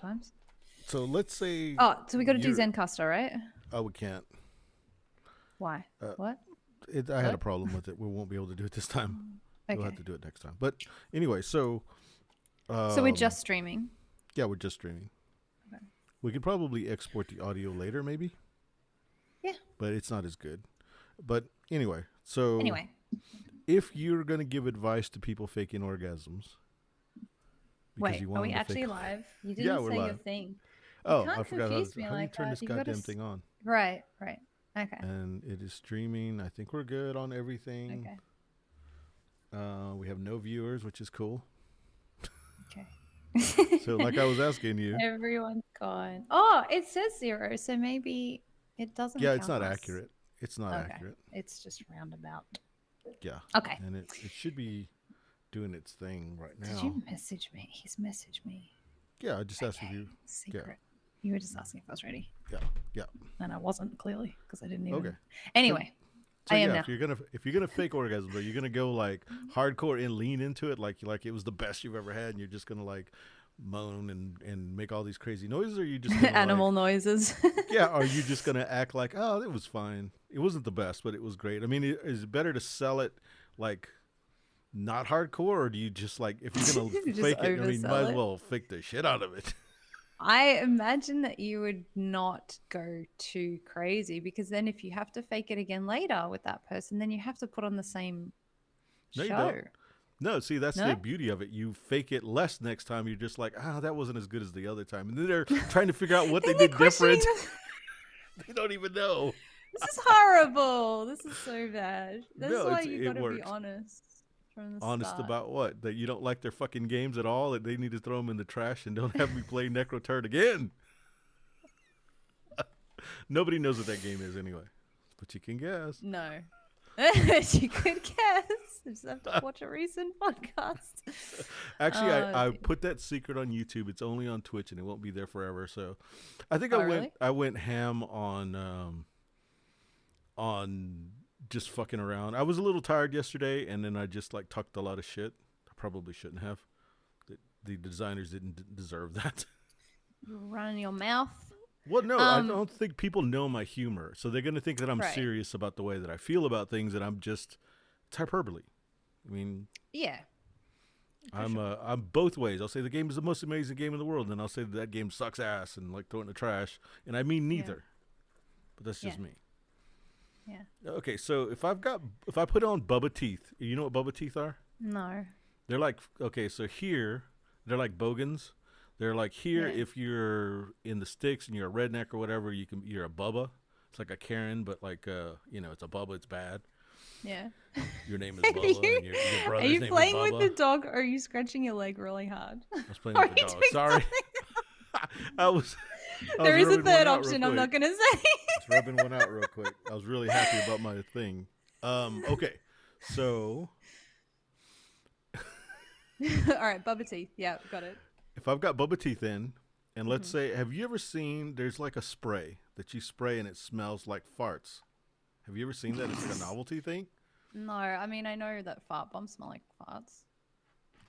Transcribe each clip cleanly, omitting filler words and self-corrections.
sometimes. So let's say. Oh, so we got to do Zencaster, right? Oh, we can't. Why? What? I had a problem with it. We won't be able to do it this time. Okay. We'll have to do it next time. But anyway, so. So we're just streaming. Yeah, we're just streaming. Okay. We could probably export the audio later, maybe. Yeah. But it's not as good. But anyway, so. Anyway. If you're going to give advice to people faking orgasms. Wait, are we actually live? You didn't say your thing. Oh, I forgot how do you turn this goddamn thing on? Right. Okay. And it is streaming. I think we're good on everything. Okay. We have no viewers, which is cool. Okay. So like I was asking you. Everyone's gone. Oh, it says 0, so maybe it doesn't count it's not accurate. It's not accurate. It's just roundabout. Yeah. Okay. And it should be doing its thing right now. Did you message me? He's messaged me. Yeah, I just asked if you. Secret. Yeah. You were just asking if I was ready. Yeah. And I wasn't, clearly, because I didn't even. Okay. Anyway, so I am now. If you're gonna fake orgasms, are you gonna go like hardcore and lean into it, like it was the best you've ever had, and you're just gonna like moan and make all these crazy noises, or are you just gonna, animal noises? Yeah, are you just gonna act like, oh, it was fine, it wasn't the best, but it was great? I mean, is it better to sell it like not hardcore, or do you just like, if you're gonna fake it, I mean, might as well fake the shit out of it? I imagine that you would not go too crazy, because then if you have to fake it again later with that person, then you have to put on the same show. You don't. No, see, that's the beauty of it. You fake it less next time. You're just like, that wasn't as good as the other time. And then they're trying to figure out what they did different. They don't even know. This is horrible. This is so bad. That's why you got to be honest. Honest about what? That you don't like their fucking games at all, that they need to throw them in the trash and don't have me play Necroturd again. Nobody knows what that game is anyway, but you can guess. No. You could guess. You just have to watch a recent podcast. Actually, I put that secret on YouTube. It's only on Twitch and it won't be there forever. So I think I went ham on just fucking around. I was a little tired yesterday, and then I just like talked a lot of shit. I probably shouldn't have. The designers didn't deserve that. You were running your mouth. Well, no, I don't think people know my humor, so they're going to think that I'm serious about the way that I feel about things, and it's hyperbole. I mean, yeah, I'm both ways. I'll say the game is the most amazing game in the world, and I'll say that game sucks ass and like throw it in the trash, and I mean neither. But that's just me. Yeah. Okay, so if I put on Bubba teeth, you know what Bubba teeth are? No. They're like, okay, so here they're like bogans. They're like here if you're in the sticks and you're a redneck or whatever, you're a Bubba. It's like a Karen, but like it's a Bubba. It's bad. Yeah. Your name is Bubba. And your brother's are you name playing is Bubba. with the dog, or are you scratching your leg really hard? I was playing with the dog. Sorry. There is a third option. I'm not gonna say. Just rubbing one out real quick. I was really happy about my thing. Okay, so. All right, Bubba teeth. Yeah, got it. If I've got Bubba teeth in, and let's say, have you ever seen? There's like a spray that you spray and it smells like farts. Have you ever seen that? It's like a novelty thing. No, I mean I know that fart bombs smell like farts.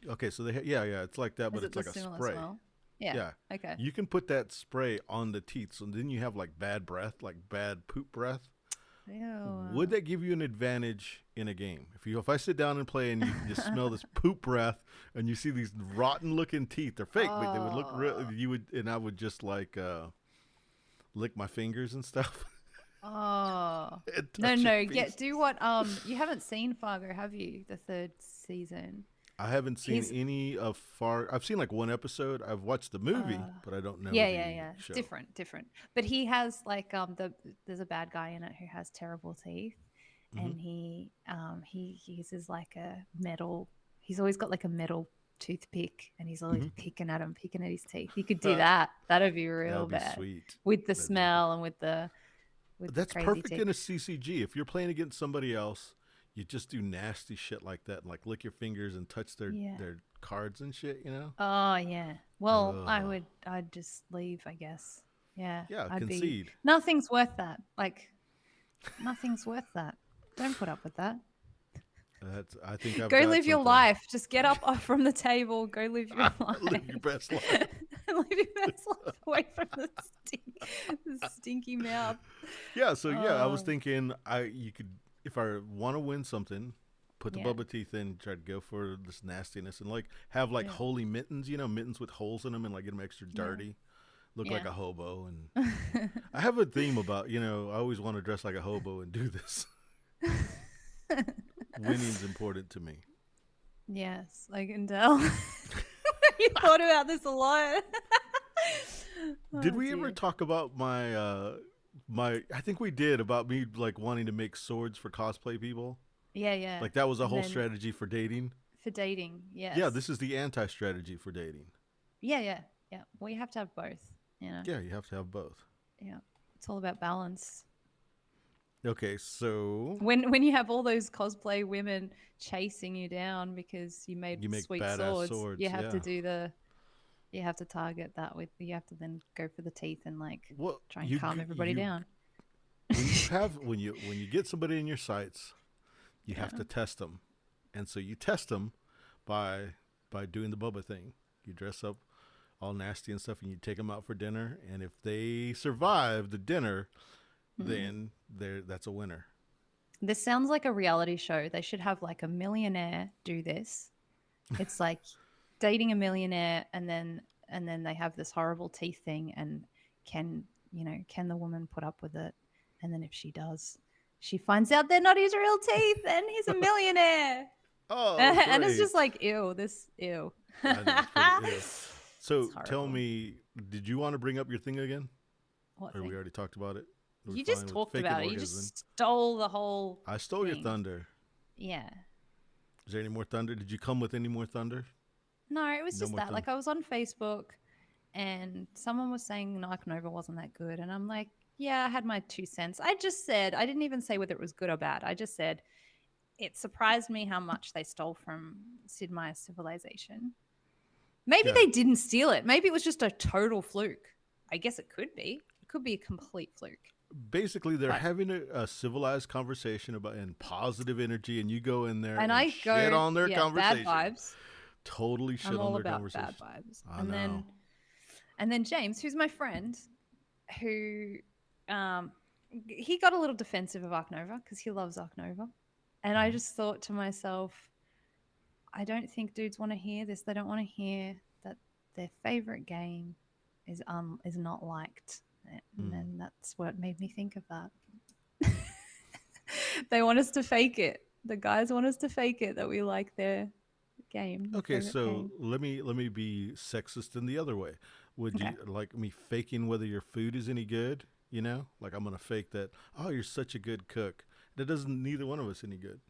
Okay, so it's like that, but it's like a spray. Smell? Yeah. Okay. You can put that spray on the teeth, so then you have like bad breath, like bad poop breath. Ew. Would that give you an advantage in a game? If I sit down and play and you can just smell this poop breath and you see these rotten looking teeth, they're fake, but they would look real. I would just like lick my fingers and stuff. Oh no! Do what? You haven't seen Fargo, have you? The 3rd season. I haven't seen any of Fargo. I've seen like one episode. I've watched the movie, but I don't know. Yeah. Show. Different. But he has like there's a bad guy in it who has terrible teeth, and he uses like a metal. He's always got like a metal toothpick, and he's always picking at his teeth. You could do that. That'd be real bad. Sweet. With the smell and with the. That's perfect in a CCG. If you're playing against somebody else, you just do nasty shit like that, and like lick your fingers and touch their cards and shit, you know? Oh yeah. Well, I'd just leave, I guess. Yeah. Yeah, concede. Nothing's worth that. Like, nothing's worth that. Don't put up with that. I think go live your life. Just get up from the table. Go live your life. Live your best life. leaving myself away from the stinky mouth. Yeah, so yeah, I was thinking you could, if I want to win something, put the bubba teeth in, try to go for this nastiness, and like have like holy mittens, mittens with holes in them, and like get them extra dirty, look like a hobo. And I have a theme about, I always want to dress like a hobo and do this. Winning's important to me. Yes, I can tell. You thought about this a lot. Did we ever talk about my I think we did, about me like wanting to make swords for cosplay people? Yeah. Like that was a whole strategy for dating. For dating, yes. Yeah, this is the anti-strategy for dating. Yeah. Well, you have to have both, Yeah, you have to have both. Yeah, it's all about balance. Okay, so when you have all those cosplay women chasing you down because you make sweet swords, you have to do you have to target that with, you have to then go for the teeth and try and calm everybody down. When you get somebody in your sights, you have to test them, and so you test them by doing the Bubba thing. You dress up all nasty and stuff, and you take them out for dinner, and if they survive the dinner, then that's a winner. This sounds like a reality show. They should have like a millionaire do this. It's like dating a millionaire, and then they have this horrible teeth thing, and can the woman put up with it? And then if she does, she finds out they're not his real teeth, and he's a millionaire. Oh, and it's just like, ew. I know, it's pretty ew. So tell me, did you want to bring up your thing again? What or thing? we already talked about it? You just talked about it. You just stole the whole I stole thing. your thunder. Yeah. Is there any more thunder? Did you come with any more thunder? No, it was just that. Like, I was on Facebook and someone was saying Knock Nova wasn't that good. And I'm like, yeah, I had my 2 cents. I just said, I didn't even say whether it was good or bad. I just said, it surprised me how much they stole from Sid Meier's Civilization. Maybe they didn't steal it. Maybe it was just a total fluke. I guess it could be. It could be a complete fluke. Basically, they're having a civilized conversation and positive energy, and you go in there and I shit on their conversation. Bad vibes. Totally shit on their conversation. I'm all about bad vibes. And then James, who's my friend, who he got a little defensive of Ark Nova because he loves Ark Nova. And I just thought to myself, I don't think dudes want to hear this. They don't want to hear that their favorite game is not liked. And then that's what made me think of that. They want us to fake it. The guys want us to fake it that we like their game. Okay, so let me be sexist in the other way. Would you like me faking whether your food is any good? Like I'm gonna fake that. Oh, you're such a good cook. That doesn't neither one of us any good.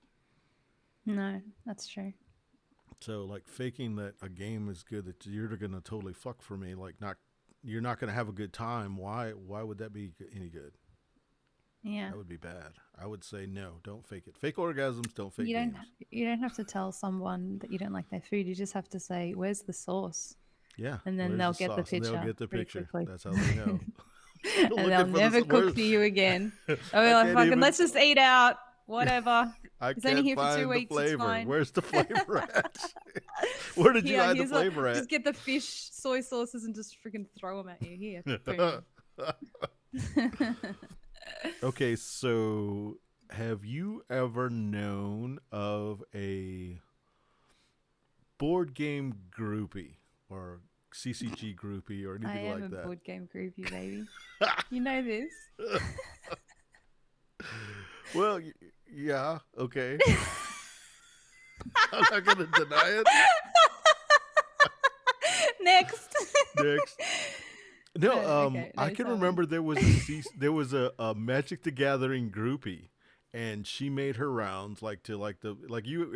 No, that's true. So like faking that a game is good that you're gonna totally fuck for me. Like you're not gonna have a good time. Why would that be any good? Yeah, that would be bad. I would say no. Don't fake it. Fake orgasms. Don't fake games. You don't have to tell someone that you don't like their food. You just have to say, "Where's the sauce?" Yeah, and then they'll get the picture. They'll get the picture. That's how they know. And they'll never cook for you again. Let's just eat out. Whatever. He's only here for 2 weeks. It's fine. Where's the flavor at? Where did you hide the flavor at? Just get the fish soy sauces and just freaking throw them at you. Here. Okay, so have you ever known of a board game groupie or CCG groupie or anything like that? I am a board game groupie, baby. You know this. Well, yeah, okay. I'm not going to deny it. Next. No, I can remember there was a Magic the Gathering groupie, and she made her rounds if you were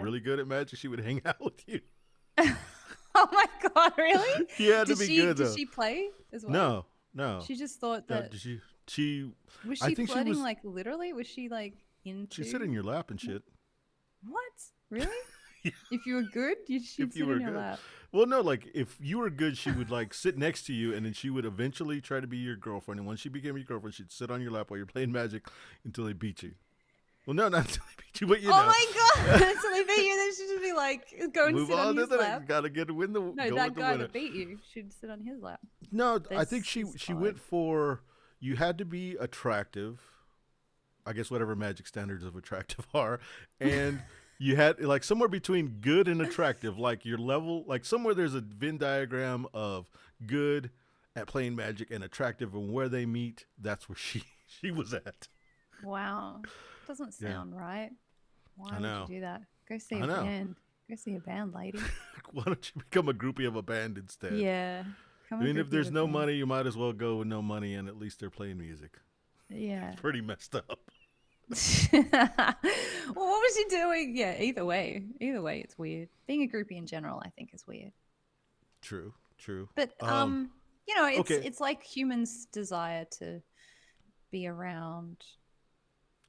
really good at Magic, she would hang out with you. Oh my god, really? You had to be good though. Did she play as well? No. She just thought that. Was she flirting literally? Was she into? She'd sit in your lap and shit. What? Really? Yeah. If you were good, she'd sit in your lap. Well, no, if you were good, she would sit next to you, and then she would eventually try to be your girlfriend. And once she became your girlfriend, she'd sit on your lap while you're playing Magic until they beat you. Well, no, not until they beat you, but you Oh know. my god! Until they beat you, they should just be like, go and Move sit on to his the lap. gotta get win the No, go that with the guy winner. that beat you should sit on his lap. No, I This think she is went odd. for you had to be attractive. I guess whatever magic standards of attractive are, and you had like somewhere between good and attractive, like your level, like somewhere there's a Venn diagram of good at playing magic and attractive, and where they meet, that's where she was at. Wow, doesn't Yeah, sound right. Why I would know. you do that? Go see I a know. band. Go see a band, lady. Why don't you become a groupie of a band instead? Yeah, I come a mean, if groupie of there's a no band. money, you might as well go with no money, and at least they're playing music. Yeah. It's pretty messed up. Well, what was she doing? Yeah, either way, it's weird. Being a groupie in general, I think, is weird. True, true. But Okay. it's like humans' desire to be around.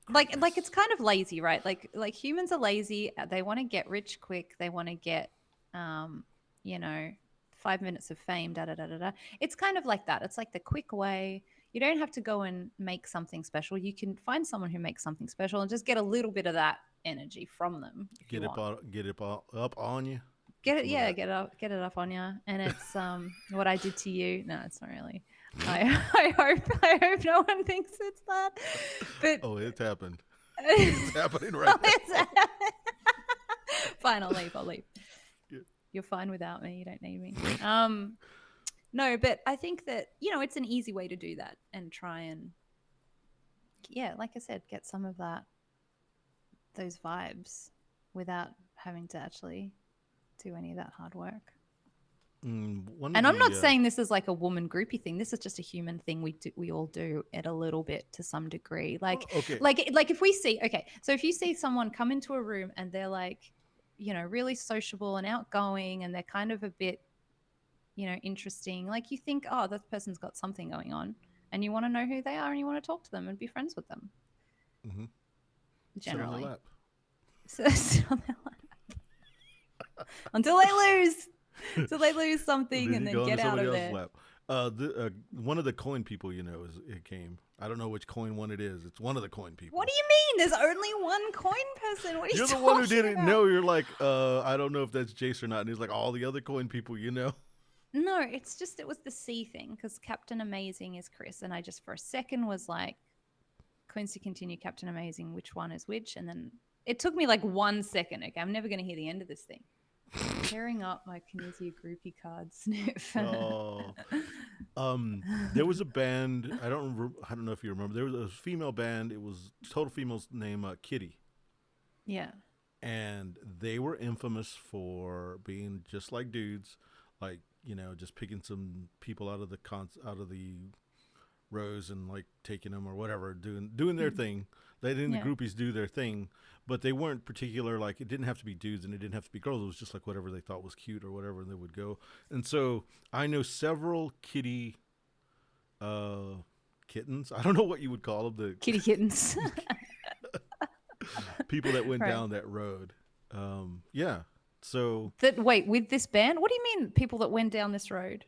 Like Greatness. it's kind of lazy, right? Like humans are lazy. They want to get rich quick. They want to get, you know, 5 minutes of fame. Da da da da da. It's kind of like that. It's like the quick way. You don't have to go and make something special. You can find someone who makes something special and just get a little bit of that energy from them if you want. Get it up on you. Get it, Some of yeah, that. get it up on you. And it's what I did to you. No, it's not really. I hope no one thinks it's that. But Oh, it's happened. It's happening right now. Fine, I'll leave. Yeah. You're fine without me. You don't need me. No, but I think that, it's an easy way to do that and try and, yeah, like I said, get some of those vibes without having to actually do any of that hard work. And I'm not saying this is like a woman groupie thing. This is just a human thing we all do it a little bit to some degree. Like, okay. like if we see, okay, so if you see someone come into a room and they're like, really sociable and outgoing and they're kind of a bit, interesting, like you think, oh, that person's got something going on and you want to know who they are and you want to talk to them and be friends with them. Mm-hmm. Generally. Sit on Sit on their lap. Until they lose. So they lose something and then get out of there. Lap. One of the coin people, it came. I don't know which coin one it is. It's one of the coin people. What do you mean? There's only one coin person. What are you You're the talking one who didn't about? know. You're like, I don't know if that's Jace or not. And he's like, all the other coin people, No, it's just it was the C thing because Captain Amazing is Chris, and I just for a second was like, coins to continue, Captain Amazing, which one is which? And then it took me like 1 second. Okay, I'm never going to hear the end of this thing. Tearing up my Kinesia groupie card sniff. There was a band. I don't know if you remember. There was a female band. It was total females named Kitty. Yeah. And they were infamous for being just like dudes, like just picking some people out of the rows and like taking them or whatever, doing their thing. Letting the groupies do their thing, but they weren't particular. Like it didn't have to be dudes and it didn't have to be girls. It was just like whatever they thought was cute or whatever they would go. And so I know several kitty kittens. I don't know what you would call them. The kitty kittens. people that went down that road. Yeah. So wait, with this band? What do you mean people that went down this road?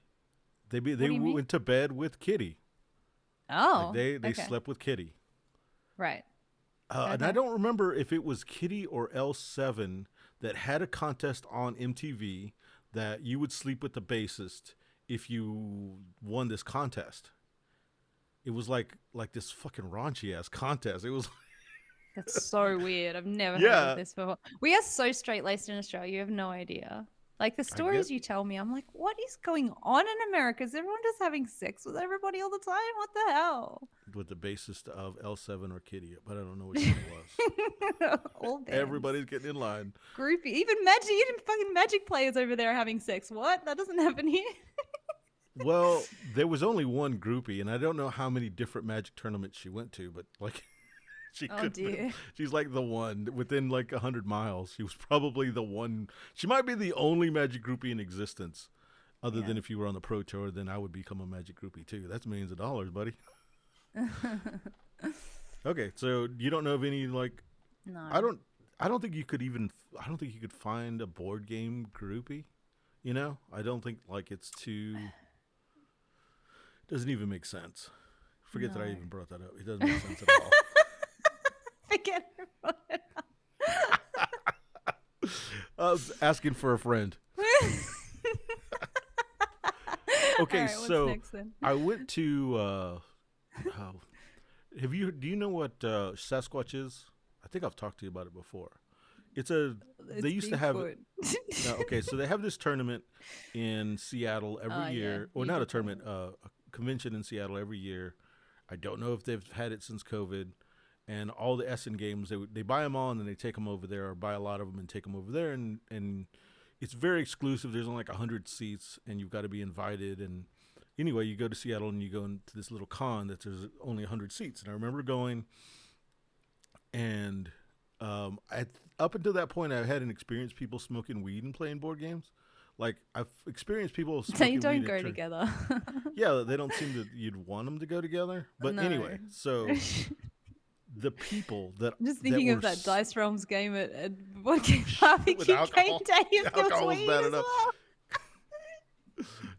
They went to bed with Kitty. Oh. Like they slept with Kitty. Right. Okay. And I don't remember if it was Kitty or L7 that had a contest on MTV that you would sleep with the bassist if you won this contest. It was like this fucking raunchy ass contest. It was That's so weird. I've never heard of this before. We are so straight-laced in Australia. You have no idea. Like the stories you tell me, I'm like, what is going on in America? Is everyone just having sex with everybody all the time? What the hell? With the bassist of L7 or Kitty, but I don't know which one it was. All bands. Everybody's getting in line. Groupie. Even fucking magic players over there are having sex. What? That doesn't happen here. Well, there was only one groupie, and I don't know how many different magic tournaments she went to, but like she's like the one within like 100 miles. She was probably the one. She might be the only magic groupie in existence, other than if you were on the pro tour. Then I would become a magic groupie too. That's millions of dollars, buddy. Okay, so you don't know of any like? No. I don't think you could find a board game groupie. I don't think like it's too. Doesn't even make sense. Forget that I even brought that up. It doesn't make sense at all. Get it. I was asking for a friend. Okay, All right, so what's next then? I went to. Do you know what Sasquatch is? I think I've talked to you about it before. It's a. It's They used to have. Bigfoot. No, okay, so they have this tournament in Seattle every year, or you not a did tell me. tournament, a convention in Seattle every year. I don't know if they've had it since COVID. And all the Essen games, they buy them all and then they take them over there, or buy a lot of them and take them over there. And it's very exclusive. There's only like 100 seats, and you've got to be invited. And anyway, you go to Seattle and you go into this little con that there's only 100 seats. And I remember going, and up until that point, I hadn't experienced people smoking weed and playing board games. Like, I've experienced people smoking They don't weed go together. Yeah, they don't seem to. You'd want them to go together. But No. anyway, so the people that I'm just thinking that of were that Dice Realms game at Board Game BBQ alcohol. game day. It feels Alcohol's weed bad as enough. well.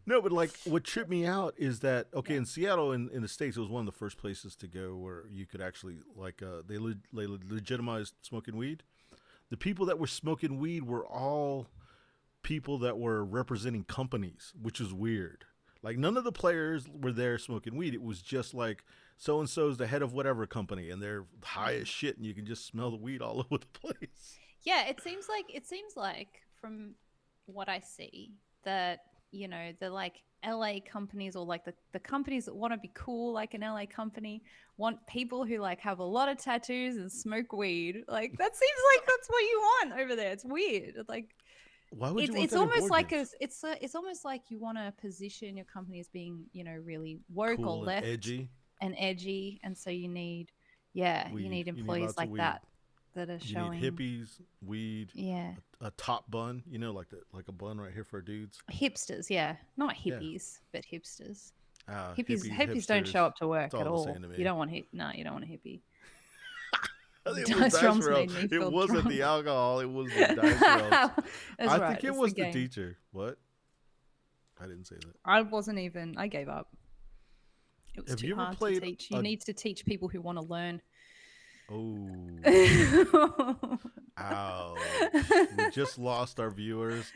No, but like what tripped me out is that in Seattle in the States, it was one of the first places to go where you could actually like they legitimized smoking weed. The people that were smoking weed were all people that were representing companies, which is weird. Like none of the players were there smoking weed. It was just like so and so's the head of whatever company, and they're high as shit, and you can just smell the weed all over the place. Yeah, it seems like from what I see that, you know, the like LA companies, or like the companies that want to be cool like an LA company, want people who like have a lot of tattoos and smoke weed. Like that seems like that's what you want over there. It's weird. It's like Why would you want it's that in almost board like games? it's almost like you want to position your company as being, you know, really woke Cool or and left edgy. and so you need Weed. you need You need employees lots of like weed. that are You showing need hippies, weed, yeah a top bun, you know, like a bun right here for dudes. hipsters, yeah, not Yeah. hippies but hipsters. Hippies, Hippies don't hipsters, show up to it's work all at the all. same to me. You don't want you don't want a hippie. It was Dice Dice Realms Realms. made me It feel wasn't drunk. the alcohol. It was the Dice Realms. That's I right, think it it's was the the game. teacher. What? I didn't say that. I gave up. It was Have too you ever hard to played teach. You a- need to teach people who want to learn. Oh, ouch. We just lost our viewers.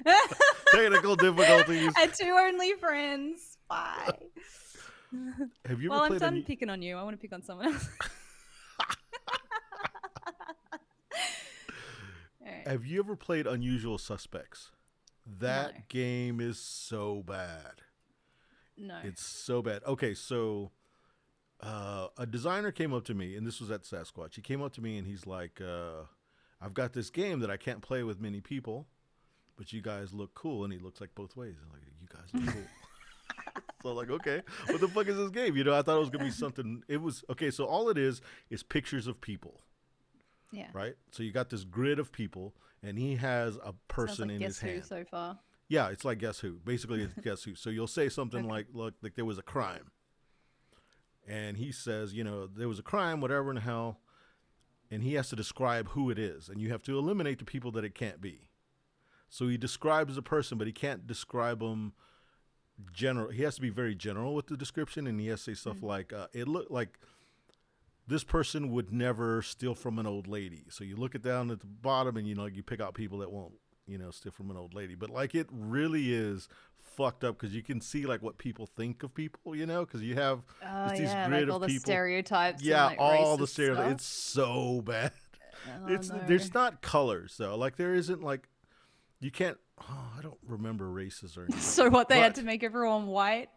Technical difficulties. And two only friends. Bye. Have you Well, ever I'm played done picking on you. I want to pick on someone else. All right. Have you ever played Unusual Suspects? That No. game is so bad. No. It's so bad. Okay, so a designer came up to me, and this was at Sasquatch. He came up to me and he's like, I've got this game that I can't play with many people, but you guys look cool. And he looks like both ways. I'm like, you guys look cool. So I'm like, okay, what the fuck is this game? You know, I thought it was going to be something. It was, okay, so all it is pictures of people, Yeah. right? So you got this grid of people, and he has a person Sounds like in his Guess Who hand. so far. Yeah, it's like Guess Who. Basically, it's Guess Who. So you'll say something Okay. like, look, like there was a crime. And he says, you know, there was a crime, whatever in the hell. And he has to describe who it is. And you have to eliminate the people that it can't be. So he describes the person, but he can't describe them general. He has to be very general with the description. And he has to say stuff like, it looked like this person would never steal from an old lady. So you look it down at the bottom and, you know, you pick out people that won't, you know, steal from an old lady. But like it really is fucked up because you can see like what people think of people, you know, because you have Oh these yeah, grid like all of the people. stereotypes. Yeah, and, like, all the racist stereotypes. stuff. It's so bad. Oh, It's no. there's not colors though. Like there isn't like you can't. Oh, I don't remember races or anything. So what, they had But- to make everyone white?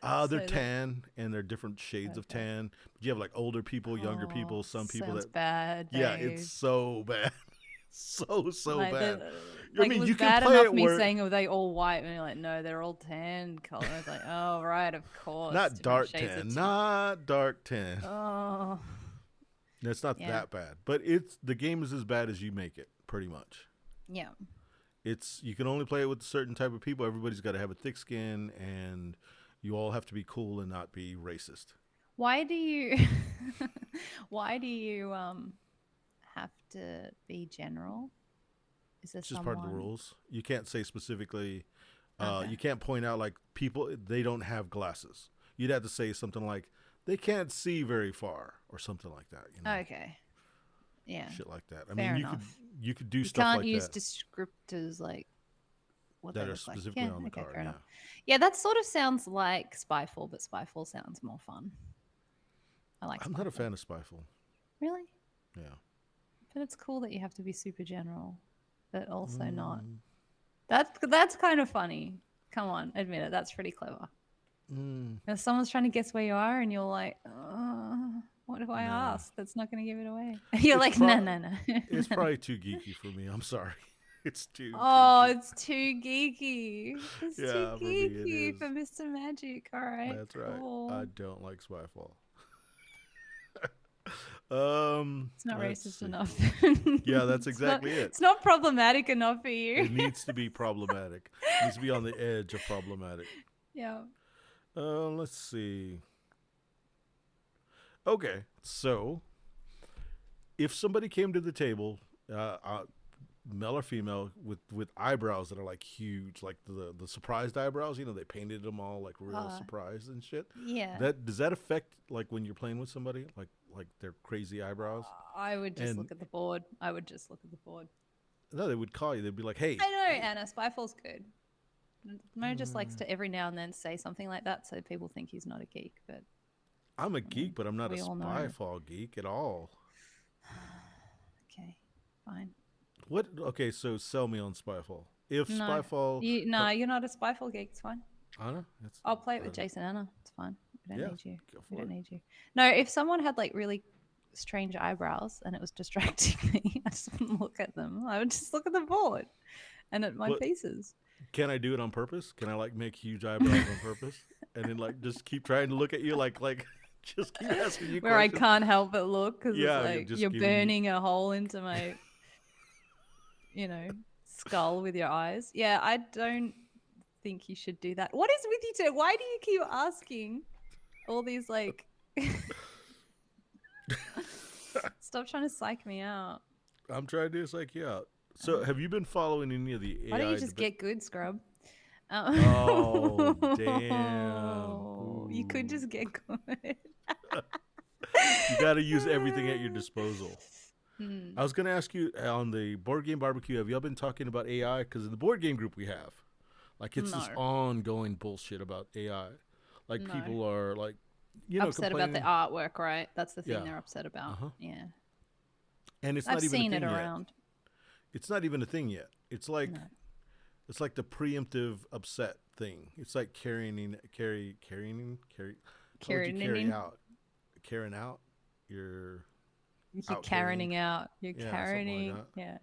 They're So that- tan and they're different shades of Okay. tan. But you have like older people, younger people, Oh, some people sounds that. bad. Yeah, Dave. it's so bad. so Like, bad. Like, I mean, it was you can bad play enough it me where saying, "Are they all white?" And you're like, "No, they're all tan color." It's like, "Oh, right, of course." not different dark shades of tan, not dark tan. Oh, It's not Yeah. that bad, but the game is as bad as you make it, pretty much. yeah. You can only play it with a certain type of people. Everybody's got to have a thick skin, and you all have to be cool and not be racist. Why do you? Why do you have to be general? Is there It's just part of the someone- rules. You can't say specifically. Okay. You can't point out like people they don't have glasses. You'd have to say something like they can't see very far or something like that. You know? Okay. Yeah. shit like that. I Fair mean, enough. you could do You stuff can't like use that descriptors like what that they are look like. specifically Yeah, on the okay, card. fair Yeah. enough. Yeah, that sort of sounds like Spyfall, but Spyfall sounds more fun. I like I'm Spyfall. not a fan of Spyfall. Really? Yeah. But it's cool that you have to be super general, but also not. That's kind of funny. Come on, admit it. That's pretty clever. If someone's trying to guess where you are and you're like, what if I ask? That's not going to give it away. You're It's like, no. It's probably too geeky for me. I'm sorry. It's too Oh, geeky. it's too geeky. It's too Yeah, for me it geeky is. for Mr. Magic. All right, That's right. cool. I don't like Spyfall. It's not Let's racist see. enough. Yeah, that's exactly it. It's not problematic enough for you. It needs to be problematic. It needs to be on the edge of problematic. Yeah. Let's see. Okay, so if somebody came to the table, male or female, with eyebrows that are like huge, like the surprised eyebrows, they painted them all like real surprised and shit. Yeah. Does that affect like when you're playing with somebody, like their crazy eyebrows? I would just look at the board. No, they would call you. They'd be like, "Hey." I know, Anna. Spyfall's good. Mo just likes to every now and then say something like that so people think he's not a geek. But I'm a geek, but I'm not a we all know. Spyfall geek at all. Okay, fine. What? Okay, so sell me on Spyfall. If Spyfall, you're not a Spyfall geek. It's fine. Anna, I'll play it with Jason, Anna. It's fine. We don't need you. We don't need you. No, if someone had like really strange eyebrows and it was distracting me, I just wouldn't look at them. I would just look at the board and at my pieces. Can I do it on purpose? Can I like make huge eyebrows on purpose and then like just keep trying to look at you like just keep asking you where questions? I can't help but look because it's like you're giving burning a hole into my skull with your eyes. Yeah, I don't think you should do that. What is with you two? Why do you keep asking all these like stop trying to psych me out. I'm trying to psych you out. So have you been following any of the AI? Why don't you just get good, scrub? Oh, damn. You could just get good. You got to use everything at your disposal. I was going to ask you on the Board Game BBQ, have y'all been talking about AI? Because in the board game group we have, like it's this ongoing bullshit about AI. Like people are like, upset about the artwork, right? That's the thing they're upset about. Yeah. And it's I've not even seen a thing it yet. around. It's not even a thing yet. It's like it's like the preemptive upset thing. It's like carrying out. You're Karening out. You're Karening. Like yeah.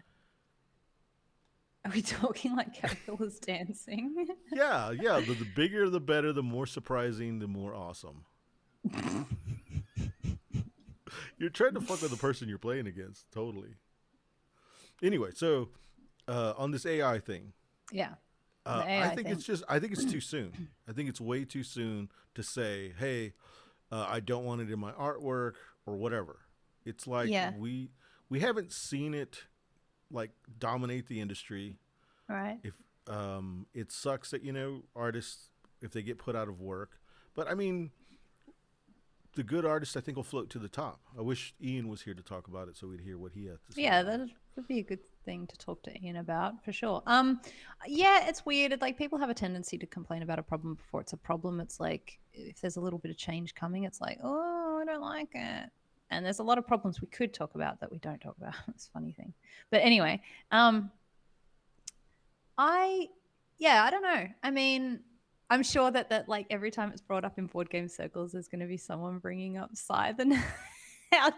Are we talking like Caterpillars dancing? Yeah. The bigger, the better. The more surprising, the more awesome. You're trying to fuck with the person you're playing against. Totally. Anyway, so on this AI thing. Yeah. I think it's too soon. I think it's way too soon to say, hey, I don't want it in my artwork or whatever. It's like we haven't seen it like dominate the industry. Right. If it sucks that artists, if they get put out of work, but I mean, the good artists I think will float to the top. I wish Ian was here to talk about it so we'd hear what he has to say. Yeah, that would be a good thing to talk to Ian about for sure. Yeah, it's weird. Like people have a tendency to complain about a problem before it's a problem. It's like if there's a little bit of change coming, it's like, oh, I don't like it. And there's a lot of problems we could talk about that we don't talk about. It's a funny thing. But anyway, I don't know. I mean, I'm sure that like every time it's brought up in board game circles, there's going to be someone bringing up Scythe and how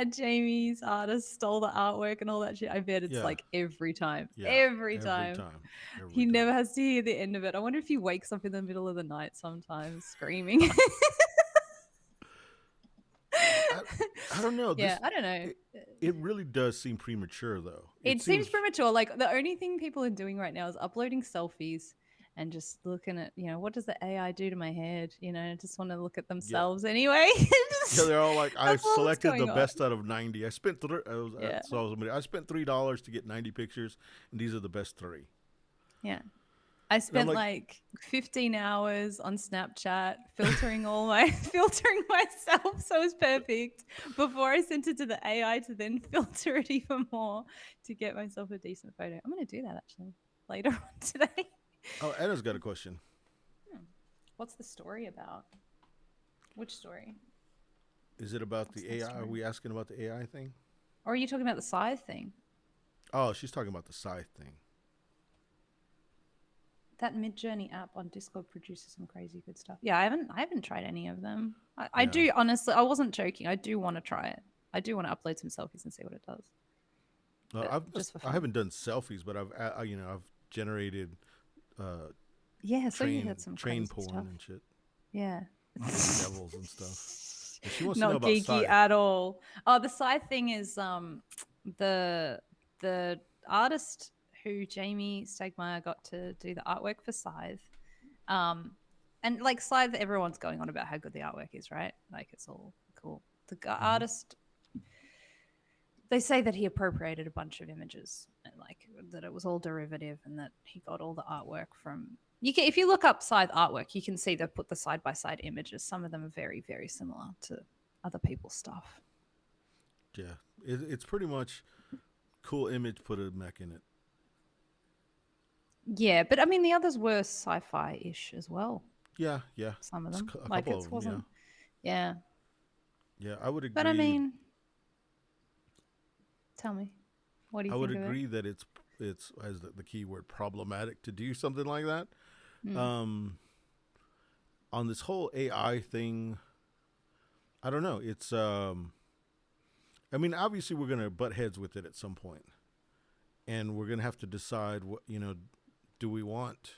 Jamie's artist stole the artwork and all that shit. I bet it's like every time. Yeah, every time. He never has to hear the end of it. I wonder if he wakes up in the middle of the night sometimes screaming. I don't know. I don't know. It really does seem premature, though. It seems premature. Like the only thing people are doing right now is uploading selfies and just looking at, what does the AI do to my head? I just want to look at themselves anyway. They're all like, I selected the best out of 90. I spent $3 to get 90 pictures, and these are the best 3. Yeah. I And I'm spent like, like 15 hours on Snapchat filtering filtering myself so it was perfect before I sent it to the AI to then filter it even more to get myself a decent photo. I'm going to do that actually later on today. oh, Anna's got a question. Hmm. What's the story about? Which story? Is it about What's the that AI? Are story? we asking about the AI thing? Or are you talking about the scythe thing? Oh, she's talking about the scythe thing. That Mid-Journey app on Discord produces some crazy good stuff. Yeah, I haven't tried any of them. I Yeah. do honestly. I wasn't joking. I do want to try it. I do want to upload some selfies and see what it does, but just for I fun. haven't done selfies, but I've generated Yeah, so you heard some train crazy porn stuff. and shit, Yeah. like devils and stuff. And she wants to know Not about geeky scythe. at all. Oh, the side thing is the the artist who Jamie Stegmaier got to do the artwork for Scythe. Um and like Scythe, everyone's going on about how good the artwork is, right? Like it's all cool. The Mm-hmm. artist, they say that he appropriated a bunch of images and like that it was all derivative and that he got all the artwork from you can if you look up Scythe artwork, you can see they've put the side by side images. Some of them are very, very similar to other people's stuff. Yeah, it's pretty much cool image. Put a mech in it. Yeah, but I mean the others were sci-fi ish as well. Yeah, yeah. Some of It's them. a Like couple it of them. Yeah, wasn't yeah. yeah. I would But I agree. mean, tell me, what do you I would think of it? agree that it's as the key word problematic to do something like that. Mm. Um, on this whole AI thing, I don't know. It's I mean, obviously we're gonna butt heads with it at some point, and we're gonna have to decide what do we want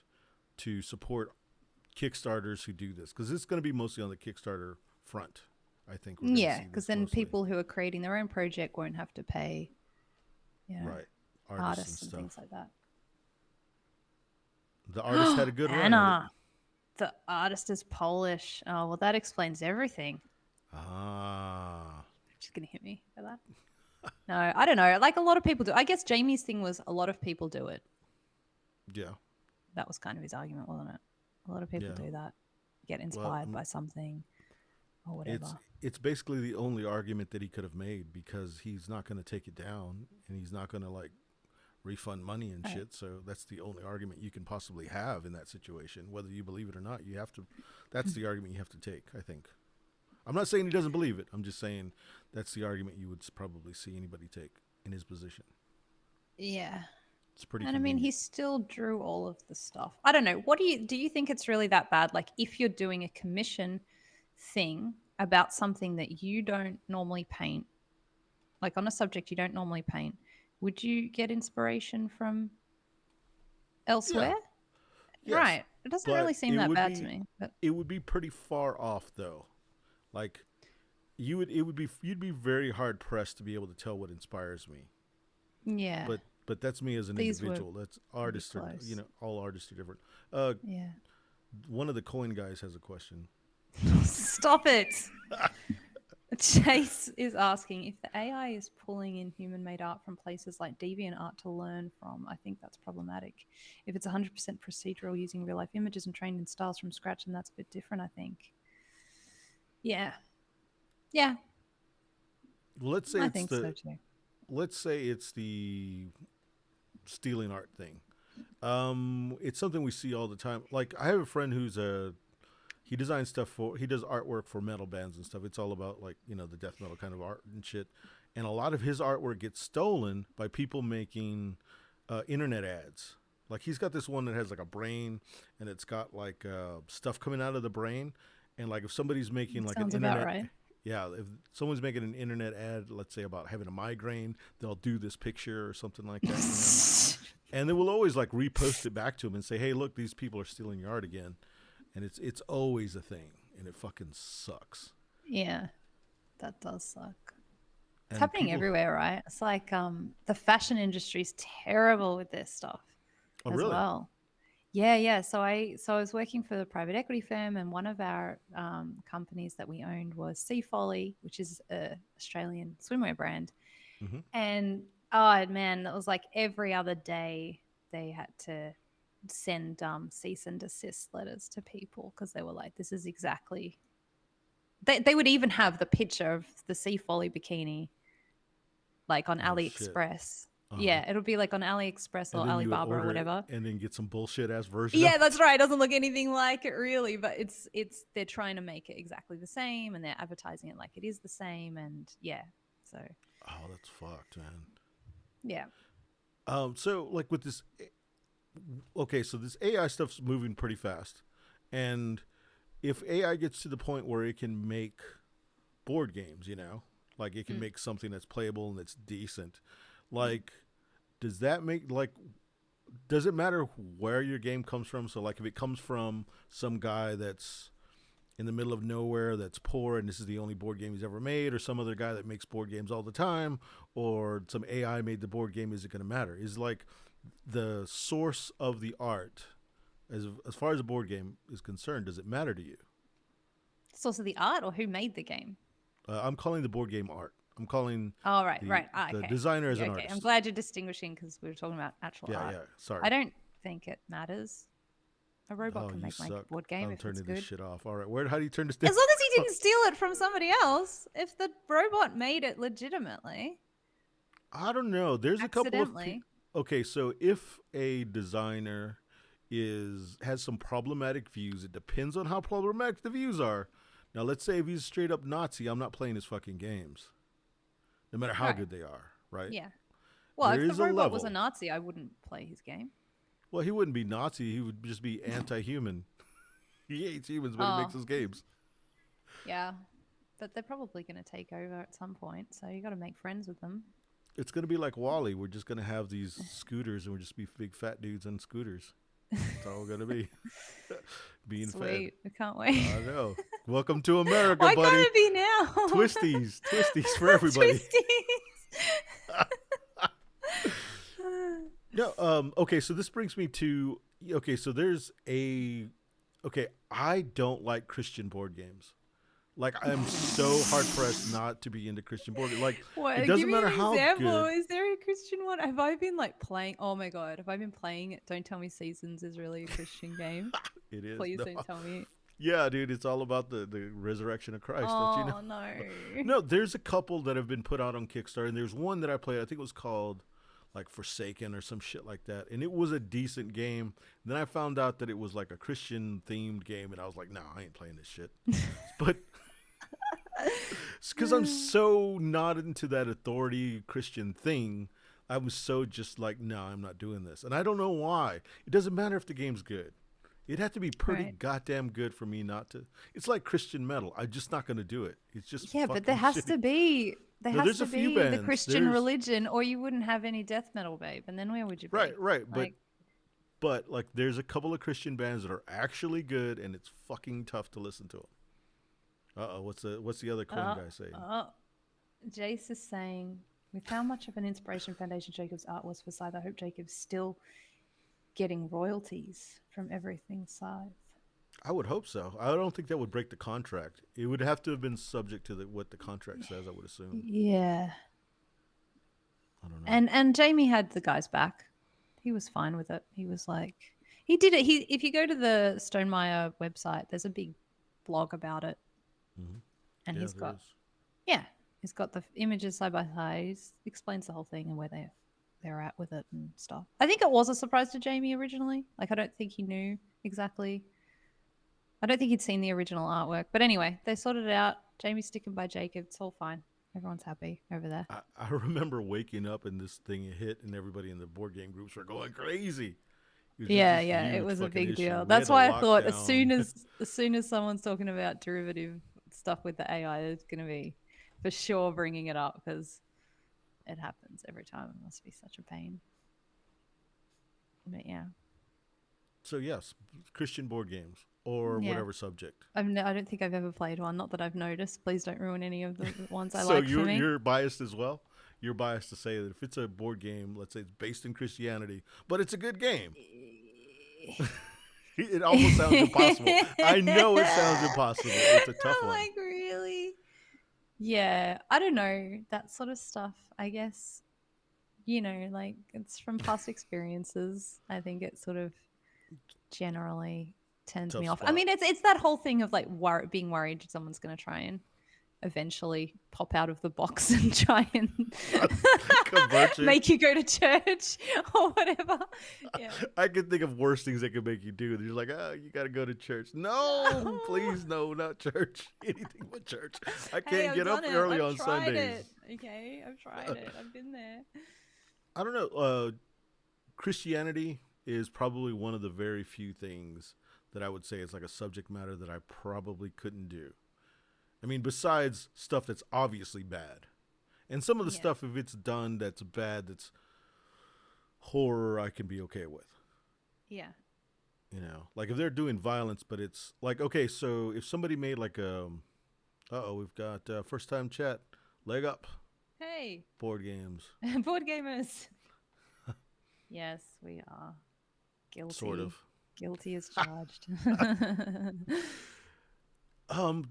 to support Kickstarters who do this, because it's going to be mostly on the Kickstarter front. I think we're going to Yeah, see because this then mostly. people who are creating their own project won't have to pay, you know, Right, artists and artists and stuff. things like that. The artist had a good run at it. Anna, the artist is Polish. Oh, well, that explains everything. Ah, She's going to hit me for that. No, I don't know. Like a lot of people do. I guess Jamie's thing was a lot of people do it. yeah, That was kind of his argument, wasn't it? A lot of people yeah. do that, get Well, inspired by something or it's whatever. it's basically the only argument that he could have made, because he's not going to take it down and he's not going to like refund money and Right. shit. So that's the only argument you can possibly have in that situation, whether you believe it or not. You have to. That's the argument you have to take, I think. I'm not saying he doesn't believe it. I'm just saying that's the argument you would probably see anybody take in his position. Yeah. It's pretty And I mean, convenient. he still drew all of the stuff. I don't know. What do you think it's really that bad? Like if you're doing a commission thing about something that you don't normally paint, like on a subject you don't normally paint, would you get inspiration from Yeah. elsewhere? Yes. Right. It doesn't But really seem that bad to me. But it would be pretty far off though. Like you'd be very hard pressed to be able to tell what inspires me. yeah, But that's me as an these were individual. That's pretty artists are, close. all artists are different. Yeah. One of the coin guys has a question. Stop it. Chase is asking if the AI is pulling in human made art from places like DeviantArt to learn from. I think that's problematic. If it's 100% procedural using real life images and trained in styles from scratch, then that's a bit different, I think. Yeah. Yeah, Let's say I think so too. let's say it's the stealing art thing. It's something we see all the time. Like I have a friend he designs stuff he does artwork for metal bands and stuff. It's all about like, the death metal kind of art and shit. And a lot of his artwork gets stolen by people making internet ads. Like he's got this one that has like a brain and it's got like stuff coming out of the brain. And like if somebody's making like an Sounds about internet, right. yeah, if someone's making an internet ad, let's say about having a migraine, they'll do this picture or something like that. And they will always like repost it back to him and say, "Hey, look, these people are stealing your art again." And it's always a thing, and it fucking sucks. Yeah, that does suck. It's And happening people, everywhere, right? It's like the fashion industry's terrible with this stuff oh as really? well. Yeah, yeah. So I was working for the private equity firm, and one of our companies that we owned was Sea Folly, which is a Australian swimwear brand. Mm-hmm. And oh man, that was like every other day they had to send cease and desist letters to people because they were like, this is exactly. They would even have the picture of the Sea Folly bikini like on Oh shit. AliExpress. Uh-huh. Yeah, it'll be like on AliExpress And or then you would Alibaba or order it whatever. and then get some bullshit ass version of Yeah, it. that's right. It doesn't look anything like it really, but it's they're trying to make it exactly the same and they're advertising it like it is the same and yeah. So Oh, that's fucked, man. yeah. So like with this, okay, so this AI stuff's moving pretty fast, and if AI gets to the point where it can make board games, like it can make something that's playable and that's decent, like does that make like does it matter where your game comes from? So like if it comes from some guy that's in the middle of nowhere that's poor and this is the only board game he's ever made, or some other guy that makes board games all the time, or some AI made the board game, is it going to matter? Is like the source of the art, as far as a board game is concerned, does it matter to you? Source of the art or who made the game? I'm calling the board game art. I'm calling Oh, right, the right. the Okay. designer as Yeah, an okay. I'm artist. glad you're distinguishing because we were talking about actual Yeah, art. yeah. Sorry. I don't think it matters. A robot Oh, can you make my suck. board game I'm if it's turning this good. shit off. All right, how do you turn this down? As long as he didn't steal it from somebody else. If the robot made it legitimately, I don't know. There's a couple of accidentally. okay, so if a designer has some problematic views, it depends on how problematic the views are. Now, let's say if he's straight up Nazi, I'm not playing his fucking games, no matter how Right. good they are, right? Yeah. Well, There if is the a robot was a level. Nazi, I wouldn't play his game. Well, he wouldn't be Nazi. He would just be anti-human. He hates humans, but he makes Oh, his games. yeah. But they're probably going to take over at some point, so you got to make friends with them. It's gonna be like Wally. We're just gonna have these scooters, and we'll just be big fat dudes on scooters. That's all we're gonna be. Being Sweet. fed. I can't wait. I know. Welcome to America, Why buddy. can't it be now? Twisties for everybody. Twisties. No, okay, so this brings me to okay, so there's a okay, I don't like Christian board games. Like I'm so hard pressed not to be into Christian board games. Like What? it Give doesn't me matter an how example. good Is there a Christian one? Have I been like playing? Oh my god! Have I been playing it? Don't tell me Seasons is really a Christian game. it is. Please No. don't tell me. Yeah, dude, it's all about the resurrection of Christ, don't you know? Oh no. No, there's a couple that have been put out on Kickstarter, and there's one that I played. I think it was called like Forsaken or some shit like that, and it was a decent game. Then I found out that it was like a Christian themed game, and I was like, no, I ain't playing this shit. But because I'm so not into that authority Christian thing, I was so just like, no, I'm not doing this, and I don't know why. It doesn't matter if the game's good. It'd have to be pretty Right. goddamn good for me not to. It's like Christian metal. I'm just not going to do it. It's just Yeah, but there fucking has shitty. to be No, there's a few the bands. Christian There's religion, or you wouldn't have any death metal, babe. And then where would you be? right, Like, but like there's a couple of Christian bands that are actually good, and it's fucking tough to listen to them. What's the other coin guy saying? Jace is saying, with how much of an inspiration Foundation Jacob's art was for Scythe, I hope Jacob's still getting royalties from everything Scythe. I would hope so. I don't think that would break the contract. It would have to have been subject to what the contract says, I would assume. Yeah. I don't know. And Jamie had the guys back. He was fine with it. He was like, he did it. If you go to the Stonemeyer website, there's a big blog about it. Mm-hmm. And Yeah, he's there got, is. yeah, he's got the images side by side. He explains the whole thing and where they're at with it and stuff. I think it was a surprise to Jamie originally. Like, I don't think he knew exactly. I don't think he'd seen the original artwork. But anyway, they sorted it out. Jamie's sticking by Jacob. It's all fine. Everyone's happy over there. I remember waking up and this thing hit, and everybody in the board game groups were going crazy. Yeah, it was a big deal. That's why I thought as soon as someone's talking about derivative stuff with the AI, it's going to be for sure bringing it up because it happens every time. It must be such a pain. But yeah. So yes, Christian board games or whatever subject. I don't think I've ever played one. Not that I've noticed. Please don't ruin any of the ones I So like for me. you're biased as well. You're biased to say that if it's a board game, let's say it's based in Christianity, but it's a good game. It almost sounds impossible. I know it sounds impossible. It's a tough one. Like, really? Yeah, I don't know. That sort of stuff, I guess, like it's from past experiences. I think it sort of generally turns Tough me off. I spot. mean, it's that whole thing of like being worried someone's going to try and eventually pop out of the box and try and Convert you. make you go to church or whatever. Yeah. I can think of worse things they could make you do. You're like, oh, you got to go to church. No, please, no, not church. Anything but church. I can't get up early on Sundays. Okay, I've tried it. I've been there. I don't know. Christianity is probably one of the very few things that I would say is like a subject matter that I probably couldn't do. I mean, besides stuff that's obviously bad. And some of the stuff, if it's done that's bad, that's horror, I can be okay with. Yeah. You know, like if they're doing violence, but it's like, okay, so if somebody made like we've got first time chat, leg up. Hey. Board games. Board gamers. Yes, we are. Guilty. Sort of. Guilty as charged.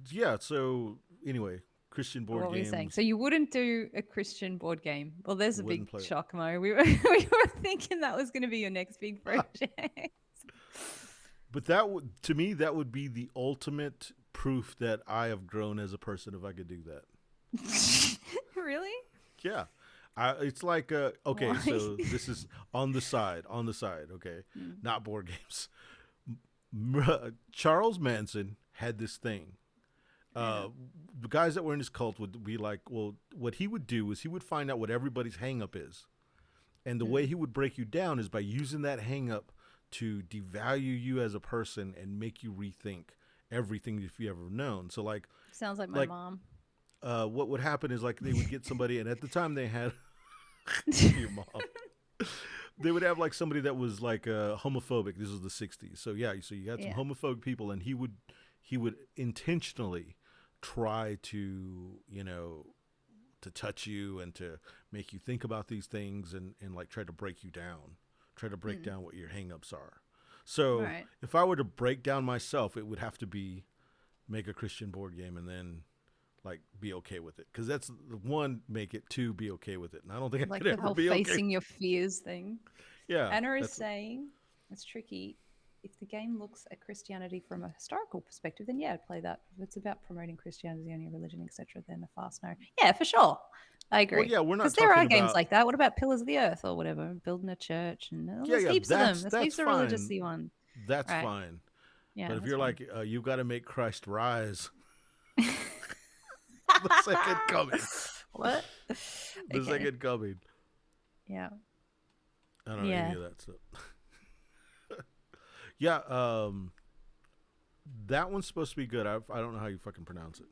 Yeah, so anyway, Christian board games. What were you saying? So you wouldn't do a Christian board game? Well, there's a big shock, Mo. We were thinking that was going to be your next big project. But that would, to me, that would be the ultimate proof that I have grown as a person if I could do that. Really? Yeah. It's like, okay, why? So this is on the side, okay? Not board games. Charles Manson had this thing. The guys that were in his cult would be like, well, what he would do is he would find out what everybody's hang-up is. And the way he would break you down is by using that hang-up to devalue you as a person and make you rethink everything if you ever known. So like, sounds like my mom. What would happen is like they would get somebody, and at the time they had your mom. They would have like somebody that was like homophobic. This was the 60s. So yeah, so you had some homophobic people, and he would intentionally try to, you know, to touch you and to make you think about these things and like try to break you down, try to break down what your hangups are. So if I were to break down myself, it would have to be make a Christian board game and then like be okay with it. Because that's the one, make it, two, be okay with it. And I don't think I could ever be okay. Like the whole facing your fears thing. Yeah. Anna is saying it's tricky. If the game looks at Christianity from a historical perspective, then yeah, I'd play that. If it's about promoting Christianity as the only religion, etc., then a fast no. Yeah, for sure. I agree. Well, yeah, we're not because there are games like that. What about Pillars of the Earth or whatever? Building a church and there's heaps of them. There's heaps of religious-y ones. That's fine. Yeah, but if you're fine. Like, you've got to make Christ rise. The second coming. What? The second coming. Yeah. I don't know any of that stuff. Yeah, that one's supposed to be good. I don't know how you fucking pronounce it.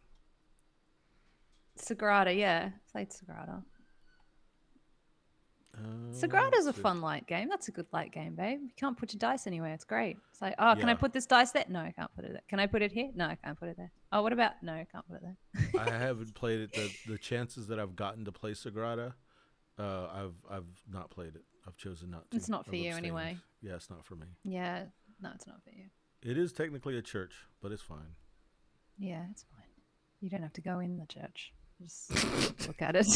Sagrada, yeah. Played Sagrada. Sagrada's a fun light game. That's a good light game, babe. You can't put your dice anywhere. It's great. It's like, can I put this dice there? No, I can't put it there. Can I put it here? No, I can't put it there. Oh, what about? No, I can't put it there. I haven't played it. The chances that I've gotten to play Sagrada, I've not played it. I've chosen not to. It's not for you anyway. Yeah, it's not for me. Yeah, no, it's not for you. It is technically a church, but it's fine. Yeah, it's fine. You don't have to go in the church. Just look at it.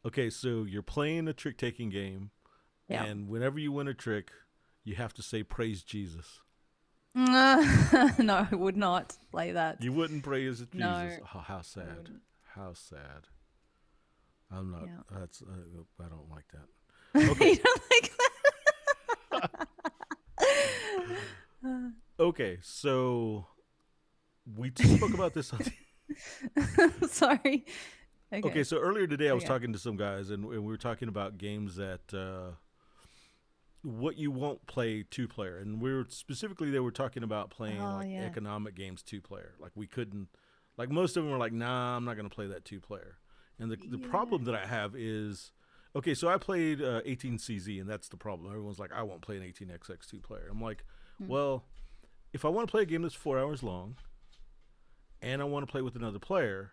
Okay, so you're playing a trick-taking game, and whenever you win a trick, you have to say, praise Jesus. No, I would not play that. You wouldn't praise Jesus? No. Oh, how sad. How sad. I'm not, that's, I don't like that. Okay. You don't like that? Okay, so we spoke about this. Sorry. Okay, so earlier today I was talking to some guys, and we were talking about games that what you won't play two-player, and they were talking about playing economic games two-player. Like we couldn't, like most of them were like, nah, I'm not going to play that two-player. And the problem that I have is, okay, so I played 18CZ, and that's the problem. Everyone's like, I won't play an 18XX two-player. I'm like, well, if I want to play a game that's 4 hours long, and I want to play with another player,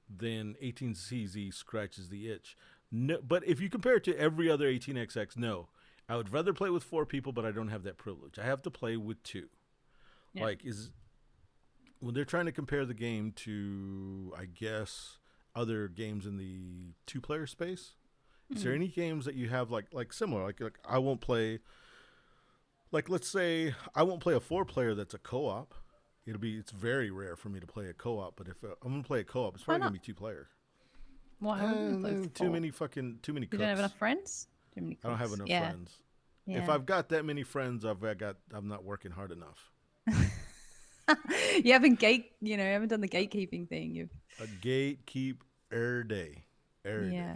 then 18CZ scratches the itch. No, but if you compare it to every other 18XX, no. I would rather play with 4 people, but I don't have that privilege. I have to play with 2. Yeah. Like, when they're trying to compare the game to, I guess, other games in the two-player space, Is there any games that you have like similar? Like I won't play. Like let's say I won't play a 4-player that's a co-op. It's very rare for me to play a co-op. But if I'm gonna play a co-op, it's probably gonna be 2-player. Why wouldn't you play Too many cooks. You don't have enough friends. Too many cooks. I don't have enough friends. Yeah. If I've got that many friends, I'm not working hard enough. You haven't done the gatekeeping thing. A gatekeep every day. Yeah.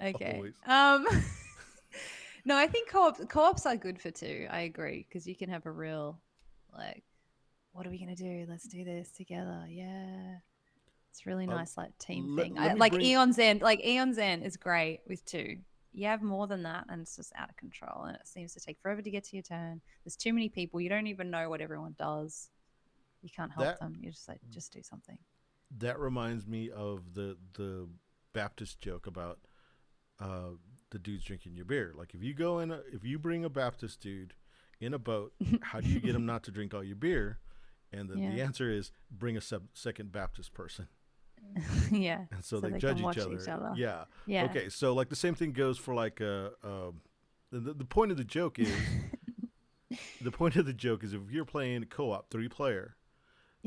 Okay. Always. No, I think co-ops are good for 2. I agree, because you can have a real, like, what are we gonna do? Let's do this together. Yeah, it's really nice, like team thing. Eon's End is great with 2. You have more than that, and it's just out of control, and it seems to take forever to get to your turn. There's too many people. You don't even know what everyone does. You can't help them. You're just like, just do something. That reminds me of the Baptist joke about the dudes drinking your beer. Like if you bring a Baptist dude in a boat, how do you get him not to drink all your beer? And the answer is bring a second Baptist person. Yeah. And so they judge each other. Yeah. Yeah. Okay. So like the same thing goes for like the point of the joke is if you're playing co-op 3-player,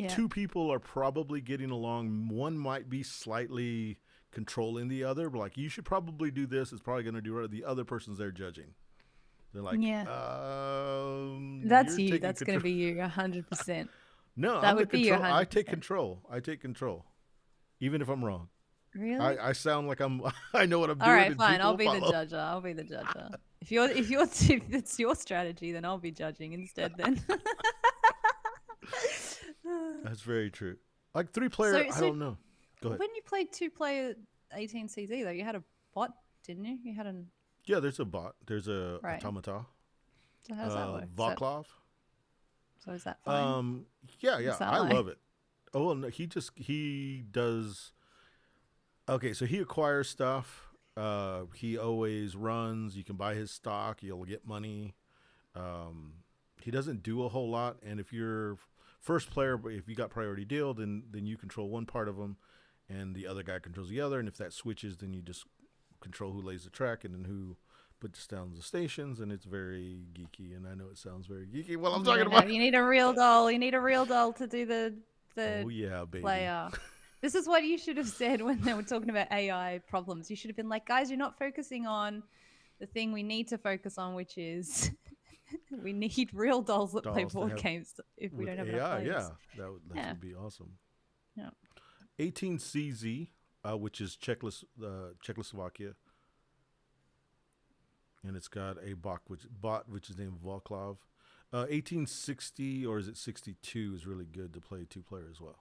2 people are probably getting along. One might be slightly controlling the other, but like you should probably do this. It's probably going to do right. The other person's there judging. They're like, that's you. That's going to be you 100%. No, that would be you. I take control. Even if I'm wrong. Really? I sound like I know what I'm doing. All right, fine. I'll be the judger. If it's your strategy, then I'll be judging instead then. That's very true. Like 3-player, I don't know. Go ahead. When you played 2-player 18CZ though, you had a bot, didn't you? You had an Yeah, there's a bot. There's a automata. So how's that work? Vaclav. So is that fine? Yeah. I love it. Oh, no, he does. Okay, so he acquires stuff. He always runs. You can buy his stock. You'll get money. He doesn't do a whole lot. And if you're first player, if you got priority deal, then you control one part of them, and the other guy controls the other. And if that switches, then you just control who lays the track and then who puts down the stations. And it's very geeky. And I know it sounds very geeky. Well, I'm talking about. You need a real doll. You need a real doll to do the oh yeah, baby. Player. This is what you should have said when they were talking about AI problems. You should have been like, guys, you're not focusing on the thing we need to focus on, which is we need real dolls that play board games if we don't have enough players. Yeah, that would be awesome. Yeah. 18CZ, which is Czechoslovakia, and it's got a bot which is named Vaclav. 1860 or is it 62 is really good to play 2-player as well.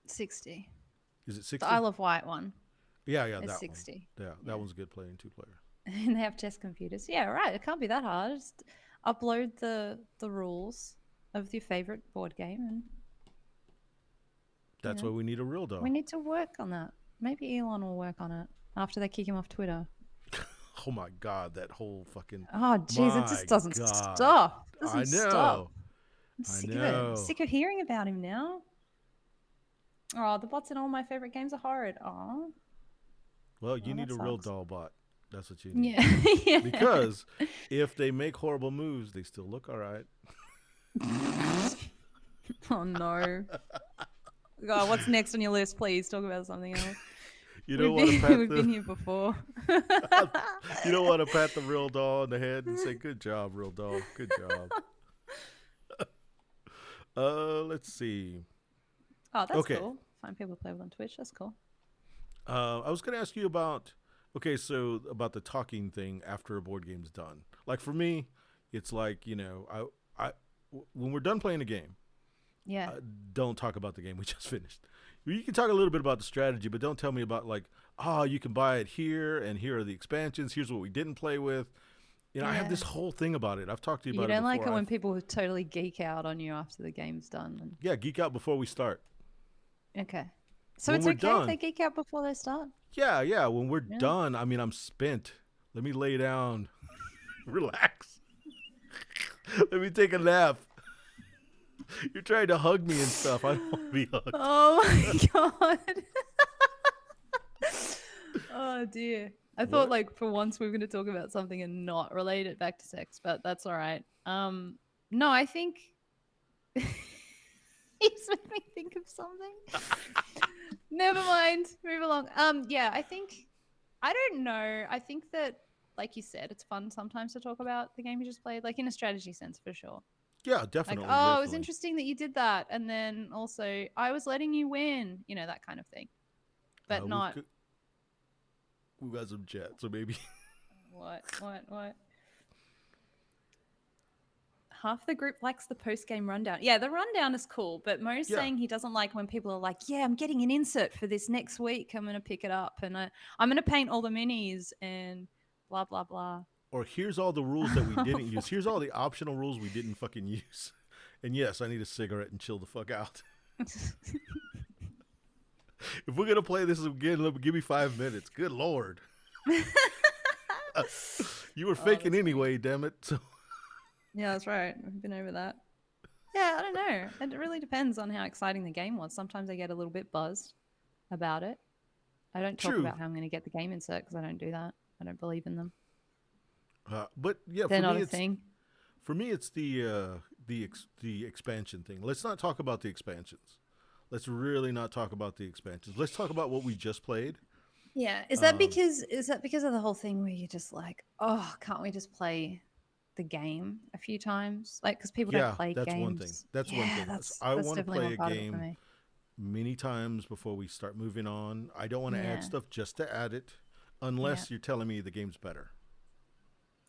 60. Is it 60? The Isle of Wight one. Yeah, it's that 60. one. Yeah, that one's good playing 2-player. And they have chess computers. Yeah, right. It can't be that hard. Just upload the rules of your favorite board game, and that's why we need a real doll. We need to work on that. Maybe Elon will work on it after they kick him off Twitter. Oh my God, that whole fucking. Oh jeez, it just doesn't stop. I know. I'm sick of it. I'm sick of hearing about him now. Oh, the bots in all my favorite games are horrid. Oh. Well, you need a real doll bot. That's what you need. Yeah. Because if they make horrible moves, they still look all right. Oh no. God, what's next on your list? Please talk about something else. We've been here before. You don't want to pat the real doll on the head and say, "Good job, real doll. Good job." Let's see. Oh, that's cool. Find people to play with on Twitch. That's cool. I was going to ask you about about the talking thing after a board game's done. Like for me, it's like I when we're done playing a game, don't talk about the game we just finished. You can talk a little bit about the strategy, but don't tell me about you can buy it here, and here are the expansions. Here's what we didn't play with. I have this whole thing about it. I've talked to you about it before. You don't like it when people totally geek out on you after the game's done. Yeah, geek out before we start. Okay. So it's okay if they geek out before they start? Yeah. When we're done, I mean, I'm spent. Let me lay down. Relax. Let me take a nap. You're trying to hug me and stuff. I don't want to be hugged. Oh my God. Oh dear. I thought What? like for once we were going to talk about something and not relate it back to sex, but that's all right. No, I think he's made me think of something. Never mind. Move along. Yeah, I don't know. I think that, like you said, it's fun sometimes to talk about the game you just played, like in a strategy sense for sure. Yeah, Like, definitely, oh, it was definitely. interesting that you did that, and then also I was letting you win, that kind of thing. But We've not we've got some chat, so maybe. what. Half the group likes the post-game rundown. Yeah, the rundown is cool, but Mo's Yeah. saying he doesn't like when people are like, yeah, I'm getting an insert for this next week. I'm going to pick it up and I'm going to paint all the minis and blah, blah, blah. Or here's all the rules that we didn't use. Here's all the optional rules we didn't fucking use. And yes, I need a cigarette and chill the fuck out. If we're gonna play this again, give me 5 minutes. Good lord. You were faking anyway, damn it. So. Yeah, that's right. We've been over that. Yeah, I don't know. It really depends on how exciting the game was. Sometimes I get a little bit buzzed about it. I don't talk about how I'm going to get the game insert because I don't do that. I don't believe in them. But yeah, they're not a thing. For me, it's the expansion thing. Let's not talk about the expansions. Let's really not talk about the expansions. Let's talk about what we just played. Yeah, is that because of the whole thing where you're just like, oh, can't we just play the game a few times? Like, because people don't play that's games. one thing. That's one thing. I want to play a game many times before we start moving on. I don't want to add stuff just to add it, unless you're telling me the game's better.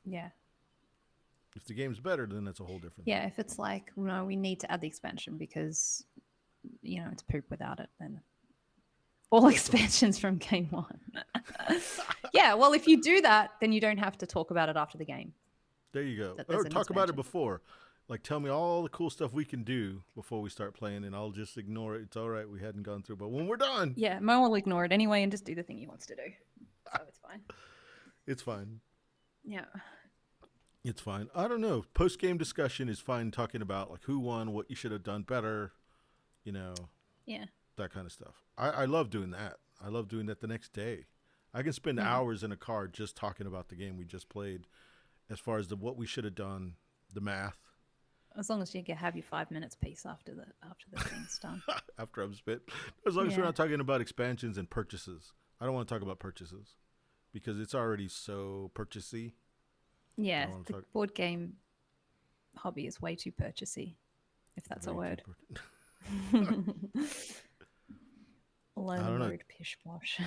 Yeah. If the game's better, then that's a whole different thing. Yeah, if it's like, no, we need to add the expansion because, it's poop without it, then all expansions from game one. Yeah, well, if you do that, then you don't have to talk about it after the game. There you go. Or talk about it before. Like, tell me all the cool stuff we can do before we start playing, and I'll just ignore it. It's all right. We hadn't gone through. But when we're done. Yeah, Mo will ignore it anyway and just do the thing he wants to do. So it's fine. It's fine. Yeah. It's fine. I don't know. Post-game discussion is fine, talking about like who won, what you should have done better, Yeah. that kind of stuff. I love doing that. I love doing that the next day. I can spend hours in a car just talking about the game we just played, as far as what we should have done, the math. As long as you can have your 5 minutes piece after the thing's done. After I'm spit. As long as we're not talking about expansions and purchases. I don't want to talk about purchases because it's already so purchasey. Yeah, the board game hobby is way too purchasey, if that's a word. Learner mode, pish posh.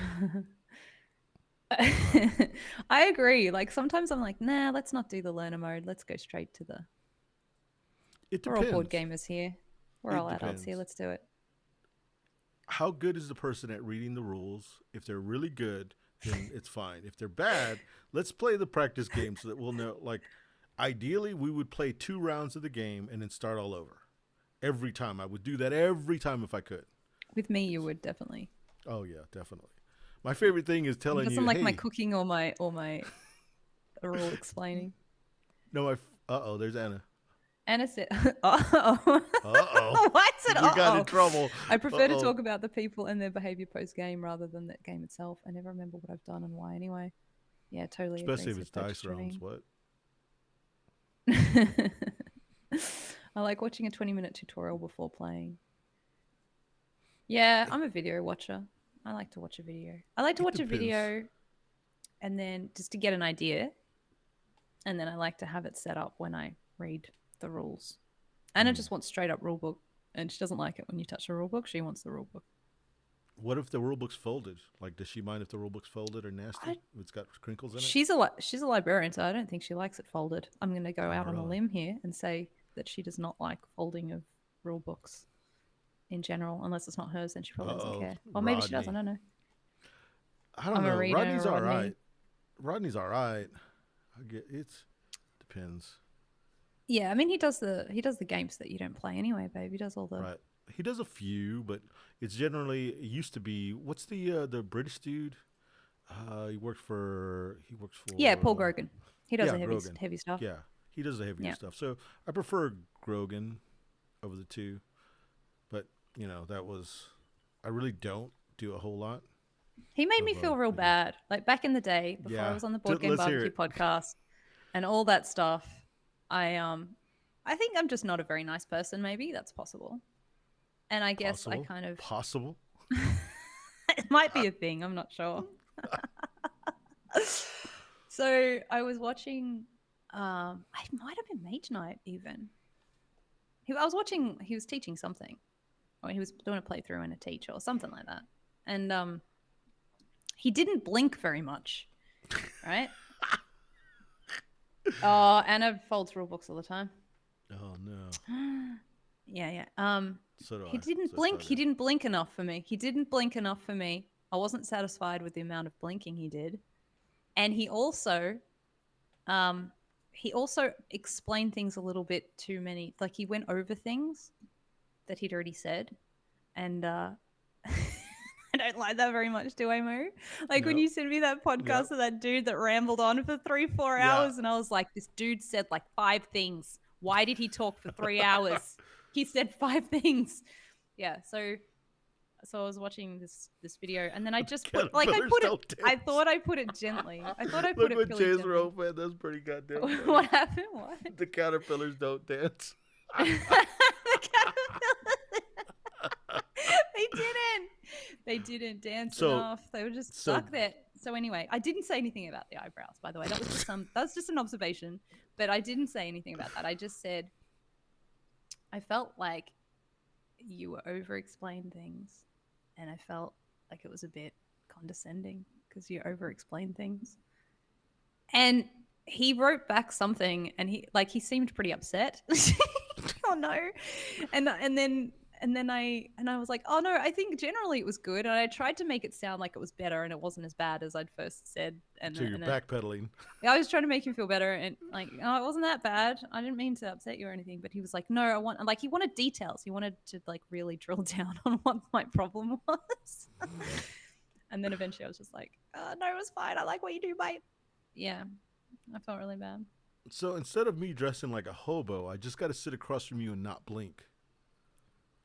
I agree. Like sometimes I'm like, nah, let's not do the learner mode. Let's go straight to the. It depends. We're all board gamers here. We're all adults here. Let's do it. How good is the person at reading the rules? If they're really good, then it's fine. If they're bad, let's play the practice game so that we'll know. Like, ideally, we would play 2 rounds of the game and then start all over. Every time. I would do that every time if I could. With me, you would definitely. Oh, yeah, definitely. My favorite thing is telling you, doesn't like my cooking or my rule explaining. No, there's Anna. Anna said, uh-oh. Uh-oh. What's it? We got in trouble. I prefer to talk about the people and their behavior post-game rather than the game itself. I never remember what I've done and why anyway. Yeah, totally. Especially if it's dice rounds. What? I like watching a 20-minute tutorial before playing. Yeah, I'm a video watcher. I like to watch a video. I like to watch a video and then just to get an idea. And then I like to have it set up when I read the rules. Anna just wants straight up rule book, and she doesn't like it when you touch the rule book. She wants the rule book. What if the rule book's folded? Like, does she mind if the rule book's folded or nasty? It's got crinkles in it? She's a librarian, so I don't think she likes it folded. I'm going to go out on a limb here and say that she does not like folding of rule books in general. Unless it's not hers, then she probably doesn't care. Or maybe she does. I don't know. I don't know. Rodney's all right. Rodney's all right. Depends. Yeah, I mean he does the games that you don't play anyway, babe. He does all the He does a few, but it used to be, what's the British dude? He works for Paul Grogan. He does the heavy stuff. Yeah, he does the heavier stuff. So I prefer Grogan over the two, but I really don't do a whole lot. He made me feel real bad. Like back in the day, before I was on the Board Game BBQ podcast and all that stuff, I think I'm just not a very nice person. Maybe that's possible. And I guess I kind of possible. It might be a thing. I'm not sure. So I was watching. I might have been Mage Night even. I was watching. He was teaching something, or he was doing a playthrough and a teach or something like that. And he didn't blink very much, right? Oh, Anna folds rule books all the time. Oh no. Yeah. So do he I. didn't blink. He didn't blink enough for me. I wasn't satisfied with the amount of blinking he did, and he also explained things a little bit too many. Like he went over things that he'd already said, and I don't like that very much, do I, Mo? Like when you sent me that podcast of that dude that rambled on for 3-4 hours, and I was like, this dude said like 5 things. Why did he talk for 3 hours? He said 5 things. Yeah, so I was watching this video, and then I just put like I thought I put it gently. I thought I put it really gently. Look what that's pretty goddamn funny. What happened? What? The caterpillars don't dance. The caterpillars. They didn't dance enough. They were just stuck there. So anyway, I didn't say anything about the eyebrows, by the way. That was just an observation, but I didn't say anything about that. I just said I felt like you were over-explained things, and I felt like it was a bit condescending because you over-explained things. And he wrote back something, and he seemed pretty upset. Oh no! And then I was like, oh no, I think generally it was good, and I tried to make it sound like it was better, and it wasn't as bad as I'd first said. So you're backpedaling. I was trying to make him feel better, and like, oh, it wasn't that bad. I didn't mean to upset you or anything, but he was like, no, he wanted details. He wanted to like really drill down on what my problem was. And then eventually I was just like, oh, no, it was fine. I like what you do, mate. Yeah, I felt really bad. So instead of me dressing like a hobo, I just got to sit across from you and not blink.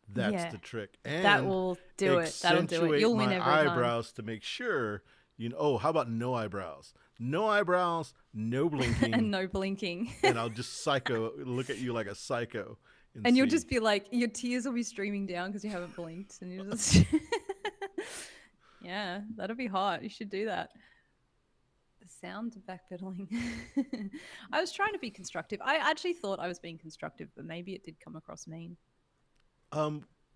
That's the trick. And that will do it. That'll do it. You'll win every time. Eyebrows to make sure, oh, how about no eyebrows? No eyebrows, no blinking. And no blinking. And I'll just look at you like a psycho. And you'll just be like, your tears will be streaming down because you haven't blinked. And you're just... Yeah, that'll be hot. You should do that. The sound of backpedaling. I was trying to be constructive. I actually thought I was being constructive, but maybe it did come across mean. I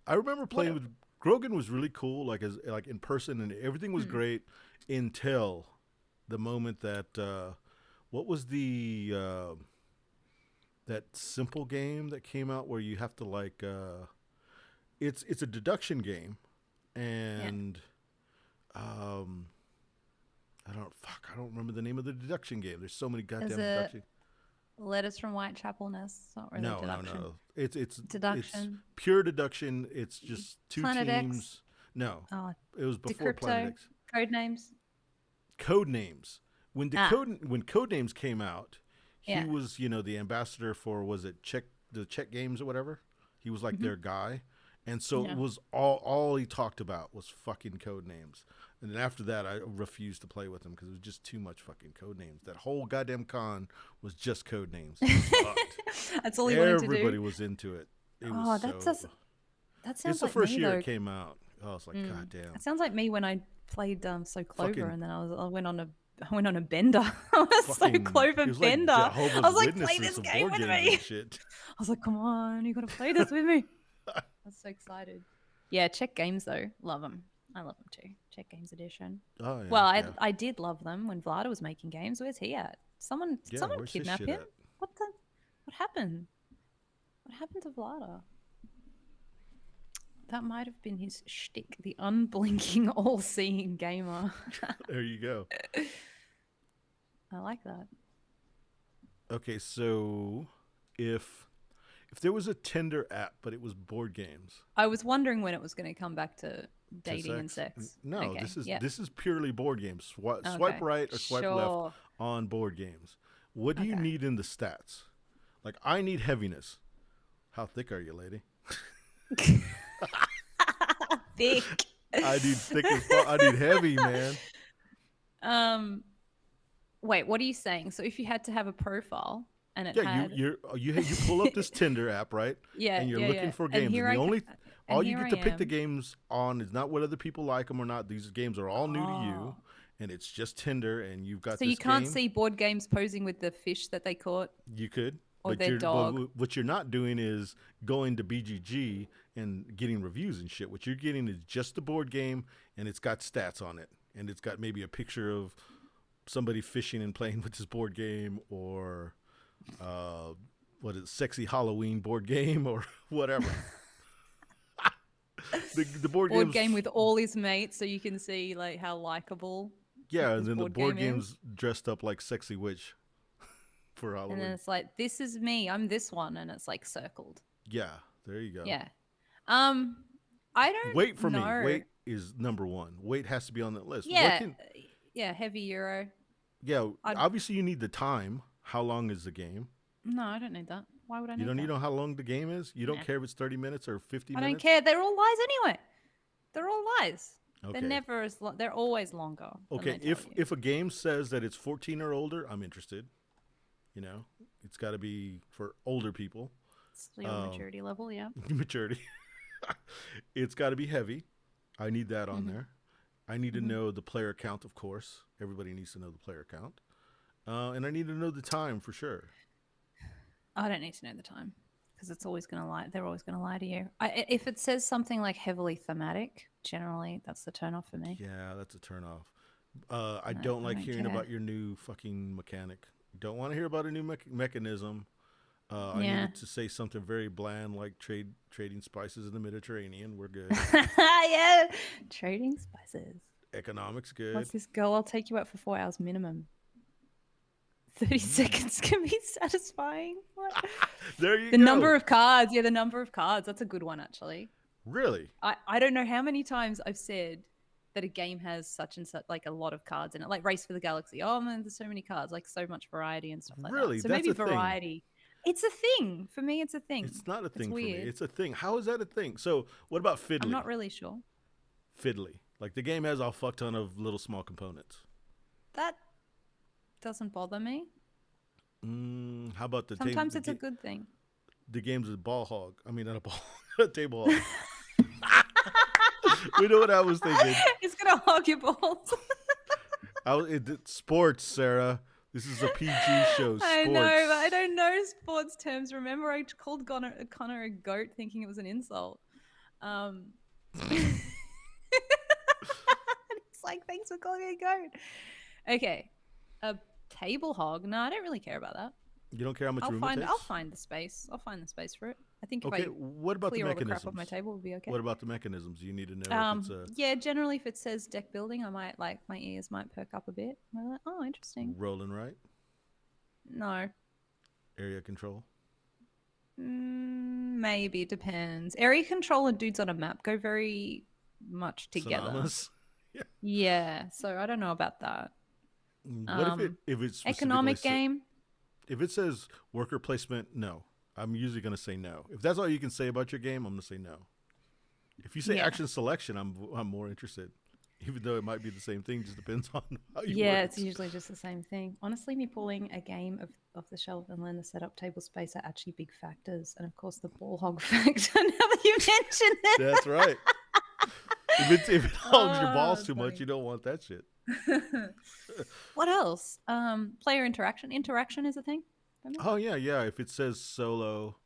remember playing with Grogan. Was really cool, like in person, and everything was great until the moment that what was the that simple game that came out where you have to like it's a deduction game, and I don't remember the name of the deduction game. There's so many goddamn deduction. Letters from Whitechapel-ness. It's not really deduction. No. It's deduction. It's pure deduction. It's just 2 Planet teams. X. No. Oh, it was before Planet X. Codenames. When Codenames came out, he was, the ambassador for the Czech games or whatever. He was like their guy. And so it was all he talked about was fucking Codenames. And then after that, I refused to play with him because it was just too much fucking Codenames. That whole goddamn con was just Codenames. That's all he wanted to do. Everybody was into it. That sounds it's like the first me, year though. it came out. I was like, goddamn. It sounds like me when I played So Clover, and then I went on a bender. I was So Clover bender. I was like, play this game with me. I was like, come on, you got to play this with me. I was so excited. Yeah, Czech games though, love them. I love them too. Czech Games Edition. Oh yeah. Well, I did love them when Vlada was making games. Where's he at? Someone kidnap him? What happened? What happened to Vlada? That might have been his shtick, the unblinking, all-seeing gamer. There you go. I like that. Okay, so if there was a Tinder app, but it was board games. I was wondering when it was going to come back to dating and sex. No, okay. This is purely board games. Swipe right or swipe left on board games. What do you need in the stats? Like, I need heaviness. How thick are you, lady? Thick. I need thick as fuck. I need heavy, man. Um, wait, what are you saying? So if you had to have a profile and it Yeah, had, you pull up this Tinder app, right? yeah, And you're yeah, looking yeah, for and games, and here the I, only and all you here get I to pick the am. games on is not what other people like them or not. These games are all new to you, Oh, and it's just Tinder, and you've got so you this can't game. see board games posing with the fish that they caught You could, or their dog. what you're not doing is going to BGG and getting reviews and shit. What you're getting is just the board game, and it's got stats on it, and it's got maybe a picture of somebody fishing and playing with this board game, or uh, what is it, sexy Halloween board game, or whatever. The board Board games, game with all his mates, so you can see like how likable yeah, and this then the board board game is. games dressed up like sexy witch for And then Halloween. it's like, this is me, I'm this one, and it's like circled. Yeah, there you go. Yeah. Um, I don't Wait for me. know. Wait is number one. Wait has to be on that list. What Yeah, can? yeah, heavy Euro. Yeah, I obviously you need the time. How long is the game? No, I don't need that. Why would I You need don't need that? to know how long the game is. You don't Nah, care if it's 30 minutes or 50 I don't minutes. care. They're all lies anyway. They're all lies. They're Okay. never as they're always longer. Okay. Than they tell you. If a game says that it's 14 or older, I'm interested. You know, it's got to be for older people. It's your maturity level, yeah. Maturity. It's got to be heavy. I need that on there. I need to know the player count, of course. Everybody needs to know the player count. And I need to know the time for sure. I don't need to know the time because it's always going to lie. They're always going to lie to you. If it says something like heavily thematic, generally that's the turn off for me. Yeah, that's a turn off. I don't like hearing about your new fucking mechanic. Don't want to hear about a new mechanism. I needed to say something very bland like trading spices in the Mediterranean. We're good. Yeah, trading spices. Economics good. What's this go? I'll take you out for 4 hours minimum. 30 seconds can be satisfying. What? There you The go. number of cards. Yeah, the number of cards. That's a good one, actually. Really? I don't know how many times I've said that a game has such and such, like a lot of cards in it, like Race for the Galaxy. Oh man, there's so many cards, like so much variety and stuff like Really? that. So That's maybe a thing. variety. It's a thing. For me, it's a thing. It's not a thing for weird. me. It's a thing. How is that a thing? So what about fiddly? I'm not really sure. Fiddly. Like the game has a fuck ton of little small components. That doesn't bother me. How about the Sometimes it's a good thing. The game's a ball hog. I mean, not a ball, a table hog. We know what I was thinking. It's gonna hog your balls. Sports, Sarah. This is a PG show. Sports. I know, but I don't know sports terms. Remember, I called Connor a goat, thinking it was an insult. It's like, thanks for calling me a goat. Okay, a table hog. No, I don't really care about that. You don't care how much room it takes? I'll find the space. I'll find the space for it. I think if Okay, I what about the clear all the mechanisms? crap off my table, would be okay. What about the mechanisms? You need to know if it's a Yeah, generally if it says deck building, I might like my ears might perk up a bit. I'm like, oh, interesting. rolling right, No. area control. Maybe, depends. Area control and dudes on a map go very much together. Synonymous. Yeah, so I don't know about that. What if it's Economic game? If it says worker placement, no. I'm usually going to say no. If that's all you can say about your game, I'm going to say no. If you say action selection, I'm more interested. Even though it might be the same thing, just depends on how you Yeah, work. it's usually just the same thing. Honestly, me pulling a game off the shelf and learn the setup table space are actually big factors. And of course, the ball hog factor, now that you mention it. That's right. If it hogs your balls too much, funny. you don't want that shit. What else? Player interaction. Interaction is a thing. Oh, yeah. If it says solo,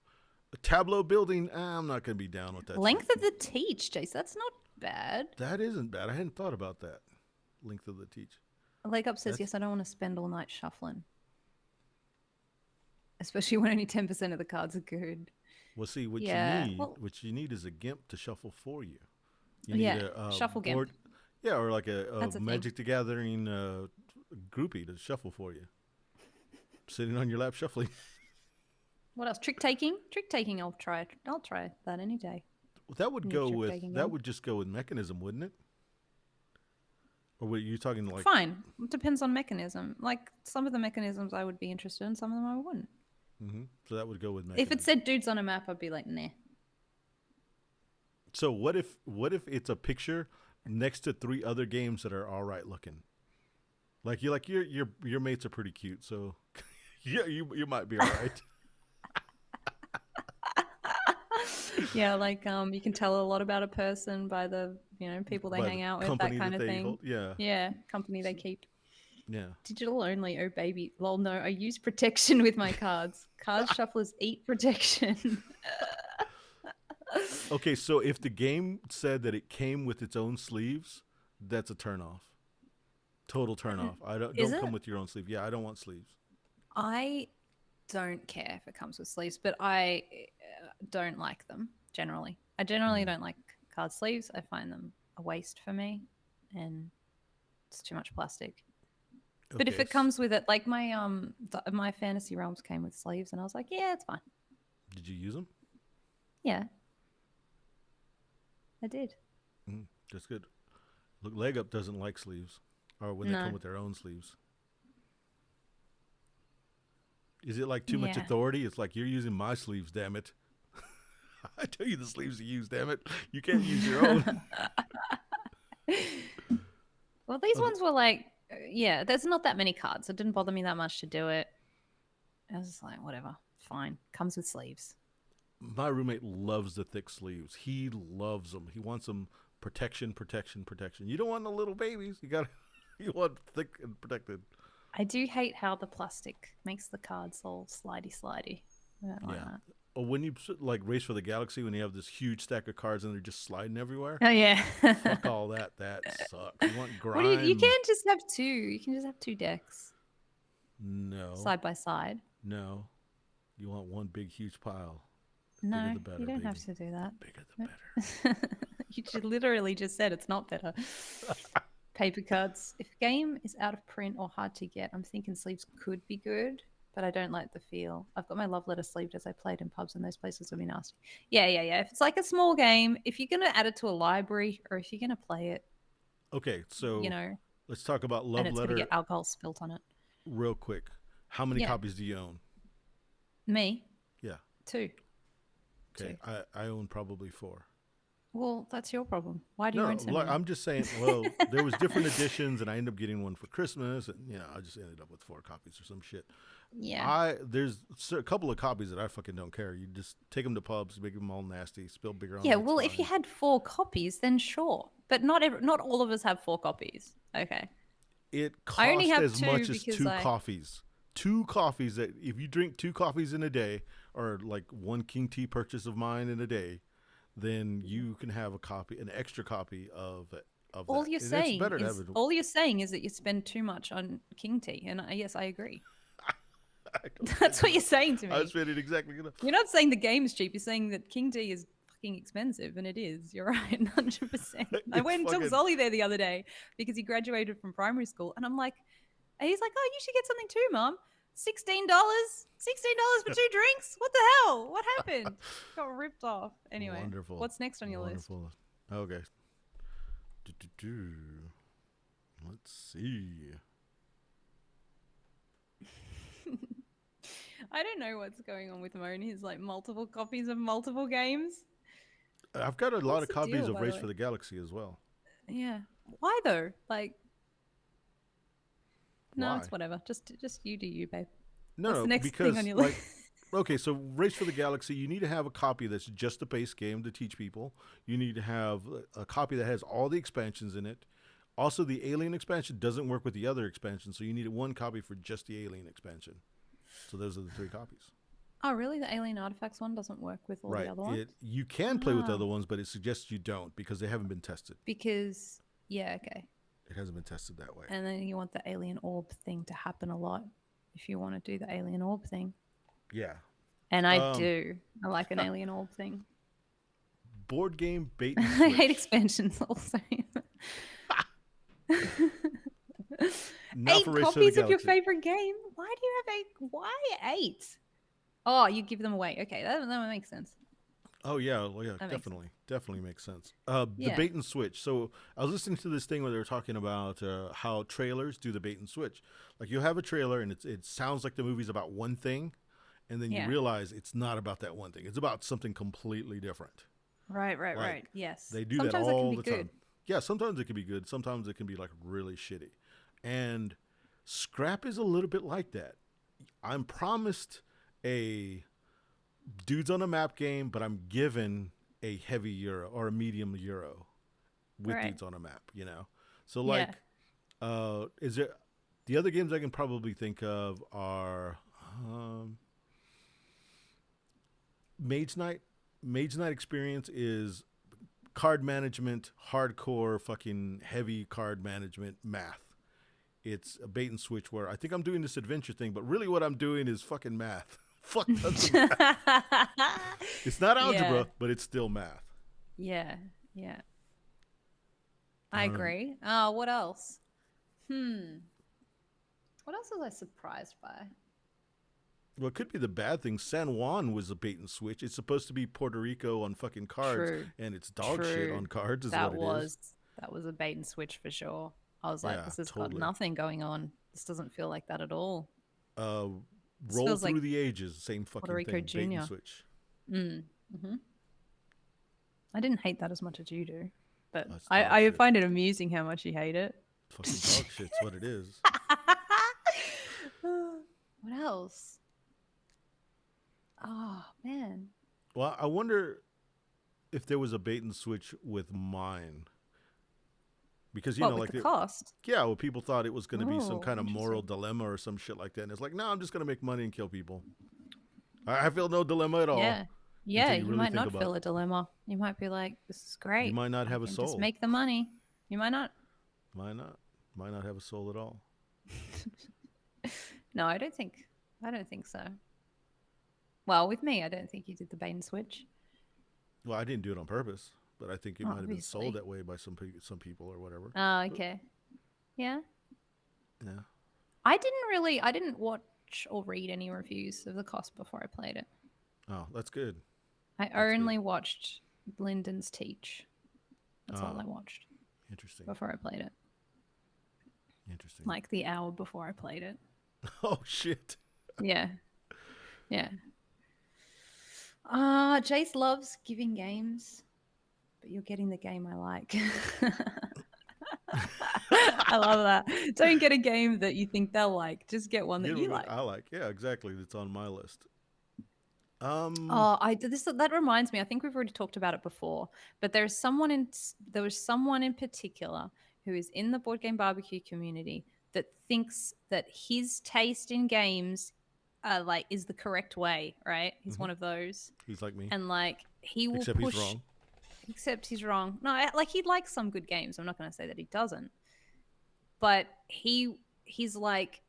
tableau building, I'm not going to be down with that. Length shit. of the teach, Jace. That's not bad. That isn't bad. I hadn't thought about that. Length of the teach. Leg Up says, yes, I don't want to spend all night shuffling. Especially when only 10% of the cards are good. Well, see, what you need is a GIMP to shuffle for you. You need a shuffle board, GIMP. Yeah, or like a thing. Magic the Gathering groupie to shuffle for you. Sitting on your lap shuffling. What else? Trick taking. Trick taking. I'll try that any day. That would just go with mechanism, wouldn't it? Or were you talking like? Fine. It depends on mechanism. Like some of the mechanisms I would be interested in, some of them I wouldn't. Mm-hmm. So that would go with mechanism. If it said dudes on a map, I'd be like, nah. So what if it's a picture, next to 3 other games that are all right looking. Like your mates are pretty cute, so yeah, you might be all right. Yeah, like you can tell a lot about a person by the people they By hang the out with, that company kind that of they thing. hold. Yeah. Yeah, company they keep. Yeah. Digital only. Oh baby, lol. No, I use protection with my cards. Card shufflers eat protection. Okay, so if the game said that it came with its own sleeves, that's a turnoff. Total turnoff. I Is don't it? come with your own sleeve. Yeah, I don't want sleeves. I don't care if it comes with sleeves, but I don't like them generally. I generally don't like card sleeves. I find them a waste for me, and it's too much plastic. But if Okay. it comes with it, like my Fantasy Realms came with sleeves, and I was like, yeah, it's fine. Did you use them? Yeah, I did. That's good. Look, Leg Up doesn't like sleeves, or when they come with their own sleeves. Is it like too much authority? It's like, you're using my sleeves, damn it. I tell you the sleeves to use, damn it. You can't use your own. Well, these ones were like, there's not that many cards. It didn't bother me that much to do it. I was just like, whatever, fine. Comes with sleeves. My roommate loves the thick sleeves. He loves them. He wants them protection, protection, protection. You don't want the little babies. You want thick and protected. I do hate how the plastic makes the cards all slidey. I don't like that. Or when you like Race for the Galaxy, when you have this huge stack of cards and they're just sliding everywhere. Oh yeah. Fuck all that. That sucks. You want grime. Well, you can't just have 2. You can just have 2 decks. No. Side by side. No. You want one big huge pile. No, bigger the better, you don't baby. have to do that. Bigger the better. You literally just said it's not better. Paper cards. If a game is out of print or hard to get, I'm thinking sleeves could be good, but I don't like the feel. I've got my love letter sleeved as I played in pubs, and those places would be nasty. Yeah. If it's like a small game, if you're going to add it to a library or if you're going to play it. Okay, so let's talk about love and it's letter. Going to get alcohol spilt on it. Real quick. How many copies do you own? Me? Yeah. 2. Okay, 2. I own probably 4. Well, that's your problem. Why do you own so many? I'm just saying, well, there was different editions, and I ended up getting one for Christmas, and I just ended up with 4 copies or some shit. Yeah. There's a couple of copies that I fucking don't care. You just take them to pubs, make them all nasty, spill bigger on. Yeah, well, if you had 4 copies, then sure, but not all of us have 4 copies. Okay. It costs as much as 2 coffees. 2 coffees. That if you drink 2 coffees in a day, or like 1 King Tea purchase of mine in a day, then you can have an extra copy of all that. You're saying is that you spend too much on King Tea, and yes, I agree. That's what you're saying to me. I spent it exactly enough. You're not saying the game's cheap. You're saying that King Tea is fucking expensive, and it is. You're right, 100%. I went and took Zolly there the other day because he graduated from primary school, and I'm like, he's like, oh, you should get something too, Mom. $16 for 2 drinks? What the hell? What happened? Got ripped off. Anyway, wonderful. What's next on your list? Okay. Let's see. I don't know what's going on with Moe and his like multiple copies of multiple games. I've got a lot of copies of Race for the Galaxy as well. Yeah. Why though? Like, no, Why? It's whatever. Just you do you, babe. No, What's the next because thing on your list? okay, so Race for the Galaxy, you need to have a copy that's just the base game to teach people. You need to have a copy that has all the expansions in it. Also, the Alien expansion doesn't work with the other expansions, so you need 1 copy for just the Alien expansion. So those are the 3 copies. Oh, really? The Alien Artifacts one doesn't work with all the other ones? You can play with the other ones, but it suggests you don't because they haven't been tested. Because, okay. It hasn't been tested that way. And then you want the alien orb thing to happen a lot if you want to do the alien orb thing. Yeah. And I do. I like an alien orb thing. Board game bait and switch. I hate expansions also. 8 copies of your favorite game? Why do you have 8? Why 8? Oh, you give them away. Okay, that makes sense. Oh yeah, well, yeah, definitely makes sense. The bait and switch. So I was listening to this thing where they were talking about how trailers do the bait and switch. Like you'll have a trailer and it sounds like the movie's about one thing, and then you realize it's not about that one thing. It's about something completely different. Right. Yes. They do Sometimes that all can be the good. time. Yeah, sometimes it can be good. Sometimes it can be like really shitty. And Scrap is a little bit like that. I'm promised a dudes on a map game, but I'm given a heavy Euro or a medium Euro with Right. dudes on a map, you know? So Yeah. like, is there the other games I can probably think of are Mage Knight. Mage Knight Experience is card management, hardcore, fucking heavy card management math. It's a bait and switch where I think I'm doing this adventure thing, but really what I'm doing is fucking math. Fuck tons of math. It's not algebra, Yeah. but it's still math. Yeah. Yeah. I agree. What else? What else was I surprised by? Well, it could be the bad thing. San Juan was a bait and switch. It's supposed to be Puerto Rico on fucking cards, True. and it's dog shit on cards. Is That what it was is. that was a bait and switch for sure. I was like, Yeah, this has got totally. nothing going on. This doesn't feel like that at all. This Roll feels through like the ages, same fucking Puerto Rico thing. Bait and Junior. switch. I didn't hate that as much as you do, but That's I dog shit. find it amusing how much you hate it. Fucking dog shit's what it is. What else? Oh man. Well, I wonder if there was a bait and switch with mine. Because, you know, With like, the cost? yeah, well, people thought it was going to be some Oh, kind of moral interesting. dilemma or some shit like that. And it's like, no, I'm just going to make money and kill people. I feel no dilemma at all. Yeah. Yeah, you you really might think not about feel a dilemma. You might be like, this is great. You might not have a Just soul. make the money. You might not. Might not. Might not have a soul at all. No, I don't think so. Well, with me, I don't think you did the bait and switch. Well, I didn't do it on purpose, but I think it might have been Obviously. sold that way by some people or whatever. Oh, okay. Yeah. Yeah. I didn't watch or read any reviews of the cost before I played it. Oh, that's good. I only watched Lyndon's teach. That's all I watched Interesting. before I played it. Interesting. Like the hour before I played it. Oh, shit. Yeah. Yeah. Jace loves giving games, but you're getting the game I like. I love that. Don't get a game that you think they'll like. Just get one that you like. I like. Yeah, exactly. That's on my list. That reminds me. I think we've already talked about it before, but there was someone in particular who is in the Board Game BBQ community that thinks that his taste in games, is the correct way. Right? He's one of those. He's like me. And he will Except push. he's wrong. Except he's wrong. No, he likes some good games. I'm not going to say that he doesn't. But he's like,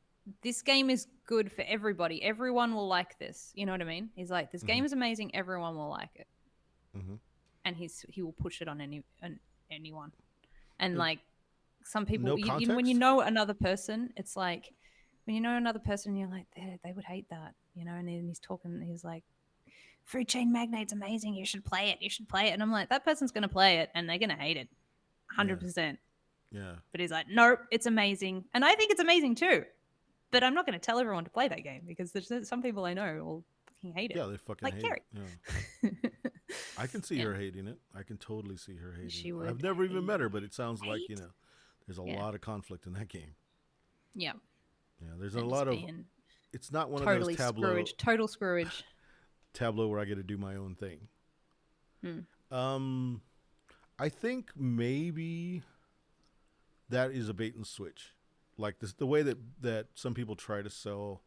this game is good for everybody. Everyone will like this. You know what I mean? He's like, this game is amazing. Everyone will like it. And he will push it on anyone. And some people, when you know another person, it's like, when you know another person, you're like, they would hate that, you know? And then he's like, Food Chain Magnate's amazing. You should play it. You should play it. And I'm like, that person's going to play it and they're going to hate it. 100%. Yeah. But he's like, nope, it's amazing. And I think it's amazing too. But I'm not going to tell everyone to play that game because there's some people I know will fucking hate it. Yeah, they fucking hate Carrie. it. Yeah. I can see her hating it. I can totally see her hating it. I've never even met her, but it sounds like, there's a lot of conflict in that game. Yeah. Yeah, there's a lot of... It's not one of those total screwage. Tableau where I get to do my own thing. I think maybe that is a bait and switch. Like the way that some people try to sell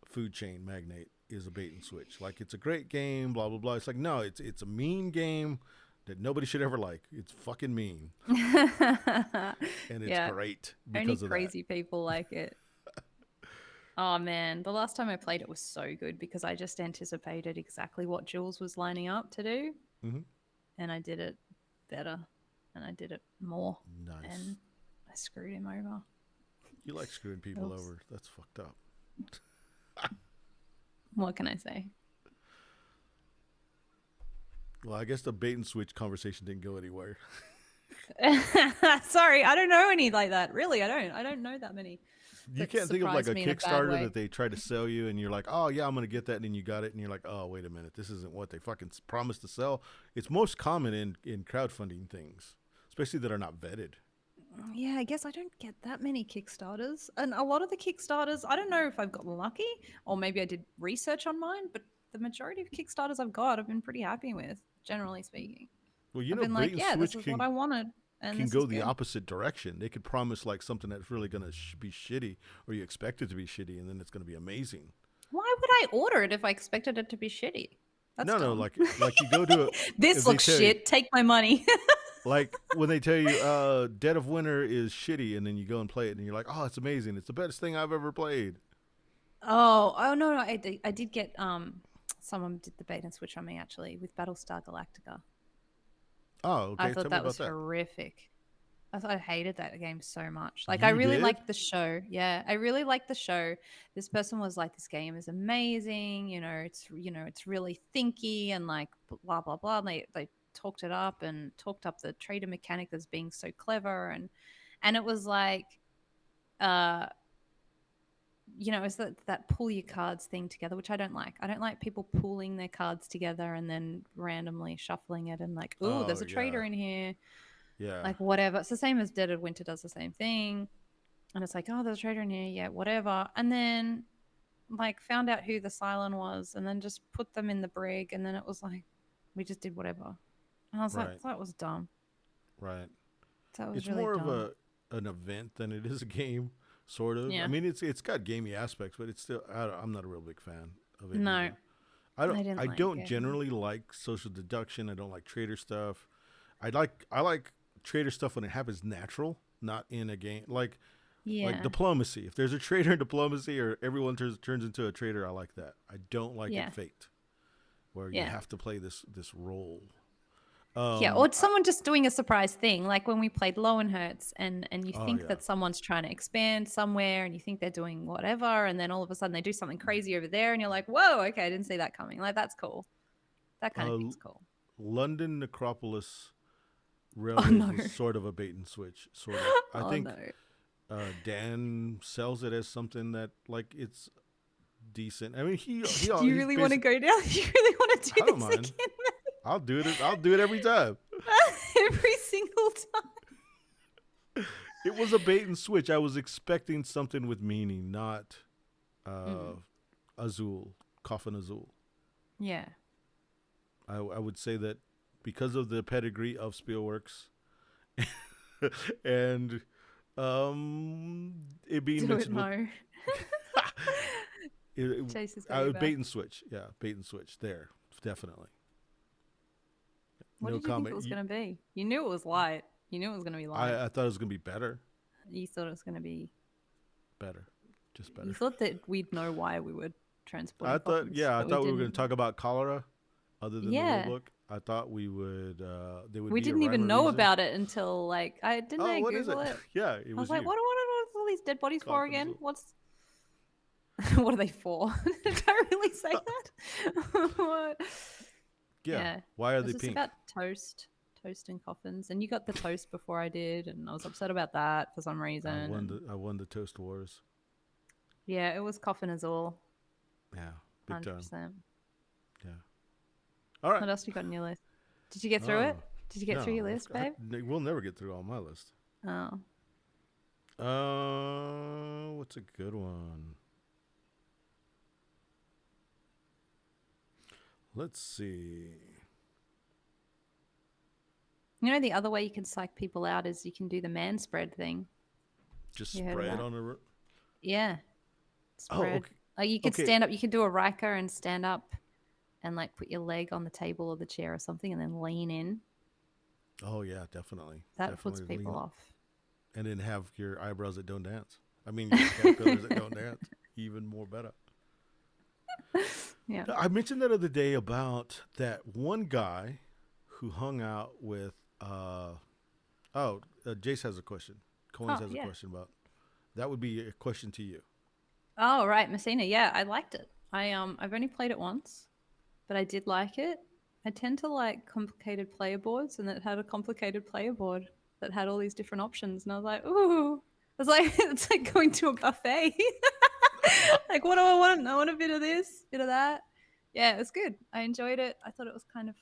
Food Chain Magnate is a bait and switch. Like, it's a great game, blah blah blah. It's like, no, it's a mean game that nobody should ever like. It's fucking mean. And it's great because Only of crazy people like it. Oh man, the last time I played it was so good because I just anticipated exactly what Jules was lining up to do. And I did it better and I did it more. Nice. And I screwed him over. You like screwing people over. That's fucked up. What can I say? Well, I guess the bait and switch conversation didn't go anywhere. Sorry, I don't know any like that. Really, I don't know that many. You can't think of like a Kickstarter that they try to sell you and you're like, oh yeah, I'm going to get that. And then you got it and you're like, oh, wait a minute. This isn't what they fucking promised to sell. It's most common in crowdfunding things. especially that are not vetted. Yeah, I guess I don't get that many Kickstarters. And a lot of the Kickstarters, I don't know if I've got lucky or maybe I did research on mine, but the majority of Kickstarters I've got, I've been pretty happy with, generally speaking. Well, I've been bait like, and yeah, this switch is what I wanted, and can this is go the good. opposite direction. They could promise like something that's really going to be shitty, or you expect it to be shitty, and then it's going to be amazing. Why would I order it if I expected it to be shitty? That's No, dumb. like you go to This looks shit. Take my money. like when they tell you Dead of Winter is shitty, and then you go and play it, and you're like, oh, it's amazing. It's the best thing I've ever played. Oh no, I did get someone did the bait and switch on me actually with Battlestar Galactica. Oh, okay. I thought that was horrific. I hated that game so much. Like, I really liked the show. Yeah, I really liked the show. This person was like, "This game is amazing. It's really thinky and like blah blah blah." And they talked it up and talked up the trader mechanic as being so clever and it was like, it's that pull your cards thing together, which I don't like. I don't like people pulling their cards together and then randomly shuffling it and like, "Ooh, there's a trader in here." Yeah. Like, whatever. It's the same as Dead of Winter does the same thing. And it's like, oh, there's a trader in here. Yeah, whatever. And then, like, found out who the Cylon was and then just put them in the brig. And then it was like, we just did whatever. And I was like, that was dumb. Right. That was it's really more dumb. of an event than it is a game, sort of. Yeah. I mean, it's got gamey aspects, but it's still, I'm not a real big fan of it. No. Either. I don't generally like social deduction. I don't like trader stuff. I like trader stuff when it happens natural, not in a game. Like diplomacy. If there's a trader in diplomacy or everyone turns into a trader, I like that. I don't like it faked, where you have to play this role. Or someone just doing a surprise thing, like when we played Lowenhertz, and you think that someone's trying to expand somewhere, and you think they're doing whatever, and then all of a sudden they do something crazy over there, and you're like, "Whoa, okay, I didn't see that coming." Like, that's cool. That kind of thing's cool. London Necropolis Railway is sort of a bait and switch. Sort of. I think Dan sells it as something that like it's decent. I mean, he do you really want to go down? You really want to do this again? I'll do it. I'll do it every time. Every single time. It was a bait and switch. I was expecting something with meaning, not Azul, Coffin Azul. Yeah. I would say that because of the pedigree of Spielworks and it being mentioned Chase is bait and switch. Yeah, bait and switch. There, definitely. What did you think it was going to be? You knew it was light. You knew it was going to be light. I thought it was going to be better. You thought it was going to be better, just better. You thought that we'd know why we would transport. I thought we were going to talk about cholera, other than the rule book. I thought we would. We didn't even know about it until like I Google it. Yeah, it was. I was like, what are all these dead bodies for again? What's what are they for? Did I really say that? What? Yeah. Why are they pink? It's about toast and coffins, and you got the toast before I did, and I was upset about that for some reason. I won the toast wars. Yeah, it was coffin as all. Yeah, big 100%. Time. Yeah. All right. What else you got on your list? Did you get through it? Did you get through your list, babe? We'll never get through all my list. Oh. What's a good one? Let's see. The other way you can psych people out is you can do the man spread thing. Just spread on a... Yeah. Spread. Oh, okay. Like you could stand up. You could do a Riker and stand up and like put your leg on the table or the chair or something and then lean in. Oh, yeah, definitely. That puts people off. And then have your eyebrows that don't dance. I mean, your caterpillars that don't dance. Even more better. Yeah. I mentioned that other day about that one guy who hung out with Jace has a question. Coins has a question about that. Would be a question to you. Oh, right, Messina. Yeah, I liked it. I've only played it once, but I did like it. I tend to like complicated player boards, and it had a complicated player board that had all these different options, and I was like, ooh. I was like, it's like going to a buffet. Like, what do I want? I want a bit of this, bit of that. Yeah, it was good. I enjoyed it. I thought it was kind of...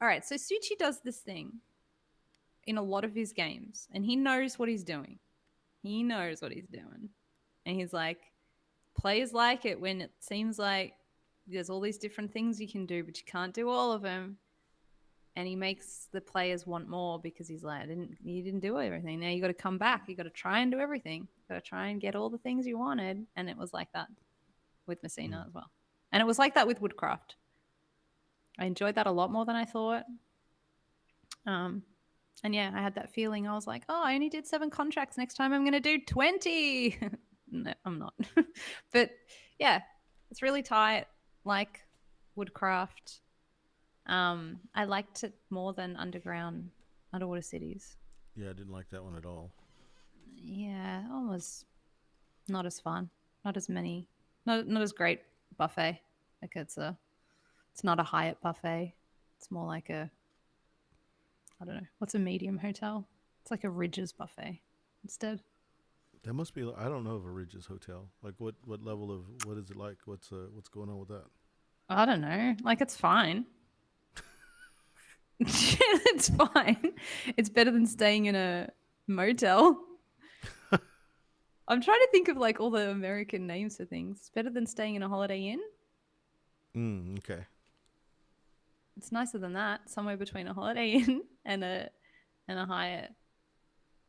All right, so Suchi does this thing in a lot of his games, and he knows what he's doing. He knows what he's doing. And he's like, players like it when it seems like there's all these different things you can do, but you can't do all of them. And he makes the players want more because he's like, you didn't do everything. Now you got to come back. You got to try and do everything. You got to try and get all the things you wanted. And it was like that with Messina as well. And it was like that with Woodcraft. I enjoyed that a lot more than I thought. And yeah, I had that feeling. I was like, oh, I only did 7 contracts. Next time I'm going to do 20. No, I'm not. But yeah, it's really tight, like Woodcraft. I liked it more than Underwater Cities. Yeah, I didn't like that one at all. Yeah, it was not as fun. Not as many. Not as great buffet. Like it's not a Hyatt buffet. It's more like a, I don't know, what's a medium hotel? It's like a Ridges buffet instead. That must be. I don't know of a Ridges hotel. Like what level of what is it like? What's going on with that? I don't know. Like it's fine. It's fine. It's better than staying in a motel. I'm trying to think of like all the American names for things. It's better than staying in a Holiday Inn. Okay. It's nicer than that. Somewhere between a Holiday Inn and a Hyatt.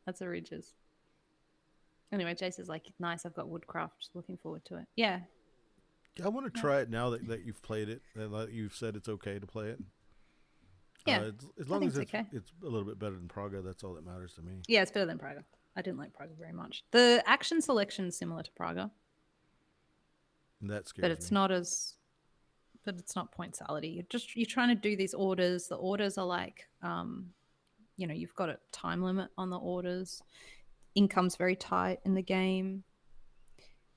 That's a Ridges. Anyway, Jace is like, nice. I've got Woodcraft. Looking forward to it. Yeah. I want to try it now that you've played it and that you've said it's okay to play it. Yeah. As long as it's okay. It's a little bit better than Praga, that's all that matters to me. Yeah, it's better than Praga. I didn't like Praga very much. The action selection is similar to Praga. And that scares me. But it's not point salady. You're trying to do these orders. The orders are like, you've got a time limit on the orders. Income's very tight in the game.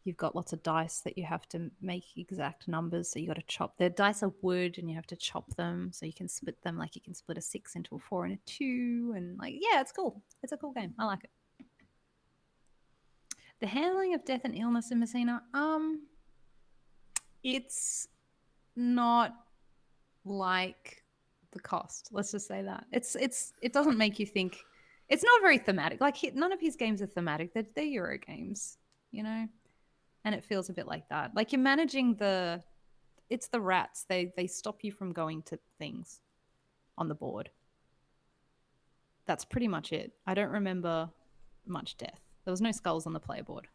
You've got lots of dice that you have to make exact numbers. So you got to chop. The dice are wood and you have to chop them so you can split them. Like you can split a 6 into a 4 and a 2. And like, yeah, it's cool. It's a cool game. I like it. The handling of death and illness in Messina, it's not like the cost. Let's just say that. It doesn't make you think. It's not very thematic. Like none of his games are thematic. They're Euro games, and it feels a bit like that. Like you're managing it's the rats. They stop you from going to things on the board. That's pretty much it. I don't remember much death. There was no skulls on the player board.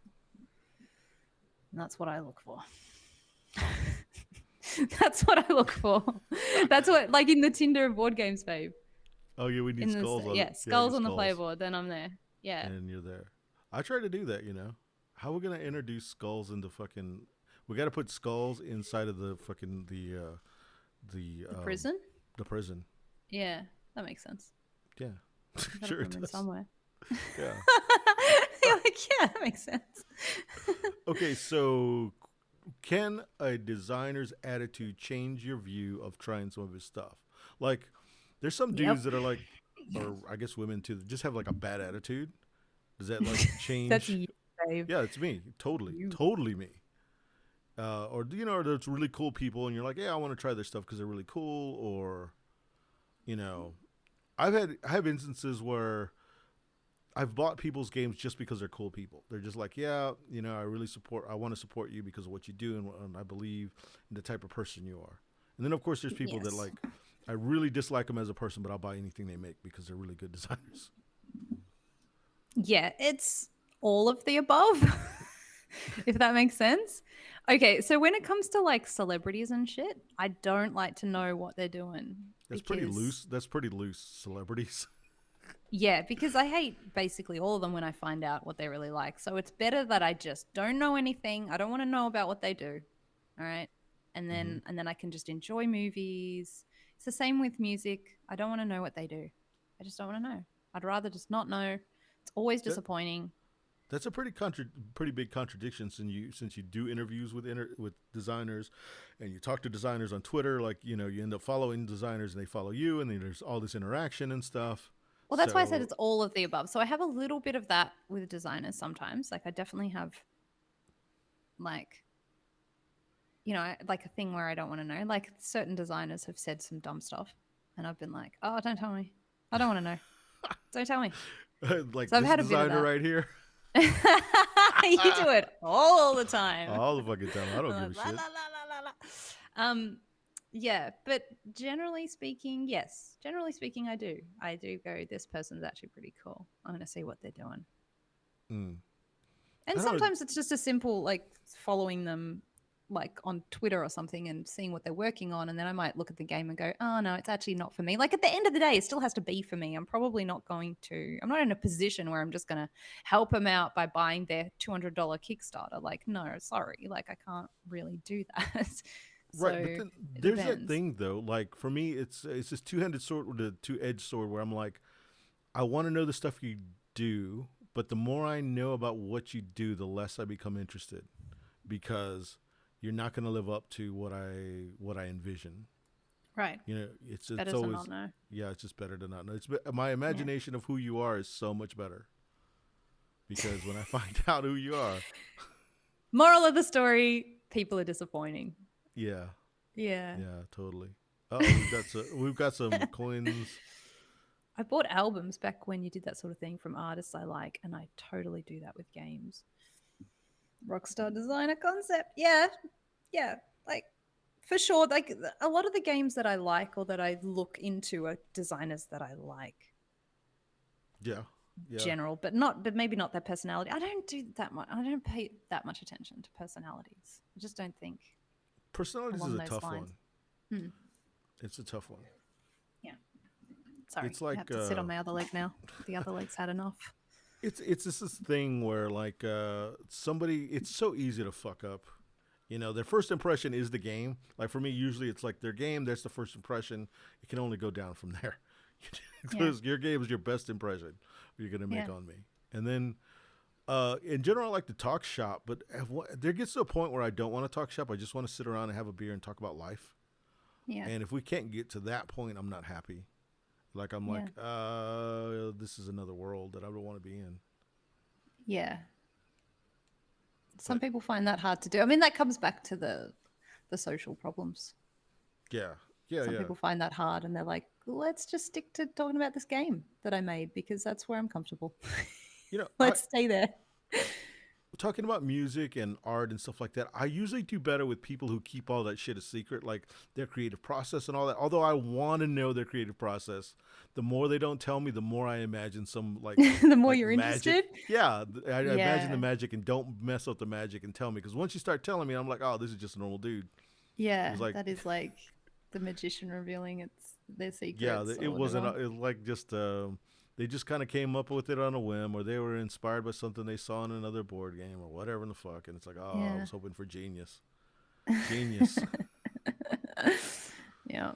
And that's what I look for. That's what I look for. That's what, like in the Tinder of board games, babe. Oh yeah, we need skulls. Skulls on the player board. Then I'm there. Yeah. And you're there. I try to do that. How are we gonna introduce skulls into fucking? We got to put skulls inside of the fucking the prison. The prison. Yeah, that makes sense. Yeah, sure it does. Somewhere. Yeah. You're like, yeah, that makes sense. Okay, so can a designer's attitude change your view of trying some of his stuff? Like, there's some dudes that are like, or I guess women too, that just have like a bad attitude. Does that like change? That's you, babe. Yeah, it's me. Totally me. Or there's really cool people, and you're like, yeah, I want to try their stuff because they're really cool. Or, I have instances where I've bought people's games just because they're cool people. They're just like, yeah, I want to support you because of what you do, and I believe in the type of person you are. And then of course there's people that like, I really dislike them as a person, but I'll buy anything they make because they're really good designers. Yeah, it's all of the above, if that makes sense. Okay, so when it comes to like celebrities and shit, I don't like to know what they're doing. That's pretty loose. That's pretty loose, celebrities. Yeah, because I hate basically all of them when I find out what they really like. So it's better that I just don't know anything. I don't want to know about what they do. All right. And then I can just enjoy movies. It's the same with music. I don't want to know what they do. I just don't want to know. I'd rather just not know. It's always disappointing. That's a pretty big contradiction since you do interviews with designers, and you talk to designers on Twitter. Like you end up following designers and they follow you, and then there's all this interaction and stuff. Well, that's why I said it's all of the above. So I have a little bit of that with designers sometimes. Like I definitely have, like, like a thing where I don't want to know. Like certain designers have said some dumb stuff, and I've been like, oh, don't tell me. I don't want to know. Don't tell me. Like So I've this had a bit of designer that. right here. You do it all the time. All the fucking time. I don't give a shit. Yeah, but generally speaking, yes. Generally speaking, I do. I do go, this person's actually pretty cool. I'm going to see what they're doing. Mm. And sometimes it's just a simple, like, following them, like, on Twitter or something and seeing what they're working on. And then I might look at the game and go, oh, no, it's actually not for me. Like, at the end of the day, it still has to be for me. I'm probably not going to, I'm not in a position where I'm just going to help them out by buying their $200 Kickstarter. Like, no, sorry. Like, I can't really do that. Right, So but then there's depends. that thing though. Like for me, it's this two-handed sword with a two-edged sword where I'm like, I want to know the stuff you do, but the more I know about what you do, the less I become interested, because you're not going to live up to what I envision. Right. You know, it's better always to not know. Yeah, it's just better to not know. My imagination of who you are is so much better, because when I find out who you are. Moral of the story: people are disappointing. Yeah. Yeah. Yeah, totally. Oh, we've got some coins. I bought albums back when you did that sort of thing from artists I like, and I totally do that with games. Rockstar designer concept. Yeah. Yeah. Like, for sure. Like, a lot of the games that I like or that I look into are designers that I like. Yeah. Yeah. General, but maybe not their personality. I don't do that much. I don't pay that much attention to personalities. I just don't think. Personalities is a tough lines. one. It's a tough one. Yeah. Sorry, it's like I have to sit on my other leg now. The other leg's had enough. It's just this thing where like somebody, it's so easy to fuck up. You know, their first impression is the game. Like for me, usually it's like their game. That's the first impression. It can only go down from there. Because your game is your best impression you're gonna make on me. And then in general, I like to talk shop, but there gets to a point where I don't want to talk shop. I just want to sit around and have a beer and talk about life. Yeah. And if we can't get to that point, I'm not happy. Like I'm like, this is another world that I don't want to be in. Yeah. Some people find that hard to do. I mean, that comes back to the social problems. Yeah. Yeah. Some people find that hard, and they're like, let's just stick to talking about this game that I made because that's where I'm comfortable. You know, let's stay there. Talking about music and art and stuff like that, I usually do better with people who keep all that shit a secret, like their creative process and all that. Although I want to know their creative process, the more they don't tell me, the more I imagine some like the more like you're magic. interested. Yeah, I imagine the magic, and don't mess up the magic and tell me, because once you start telling me, I'm like, oh, this is just a normal dude. Yeah, that is like the magician revealing it's their secrets. Yeah, it wasn't. It was like just. They just kind of came up with it on a whim, or they were inspired by something they saw in another board game or whatever in the fuck. And it's like, oh, I was hoping for genius. Genius. Yeah.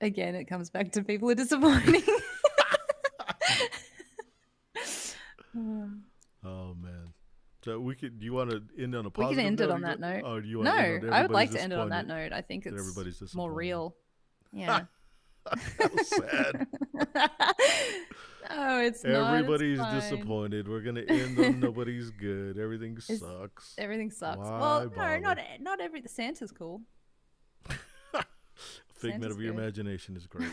Again, it comes back to people are disappointing. Oh, man. So do you want to end on a positive note? We can end it on that note. Oh, do you want to end I would like to end it on that note. I think it's more real. Yeah. That was sad. No, it's not. Everybody's disappointed. We're gonna end on nobody's good. Everything sucks. Everything sucks. Why well, not every. Santa's cool. Figment of your imagination is great.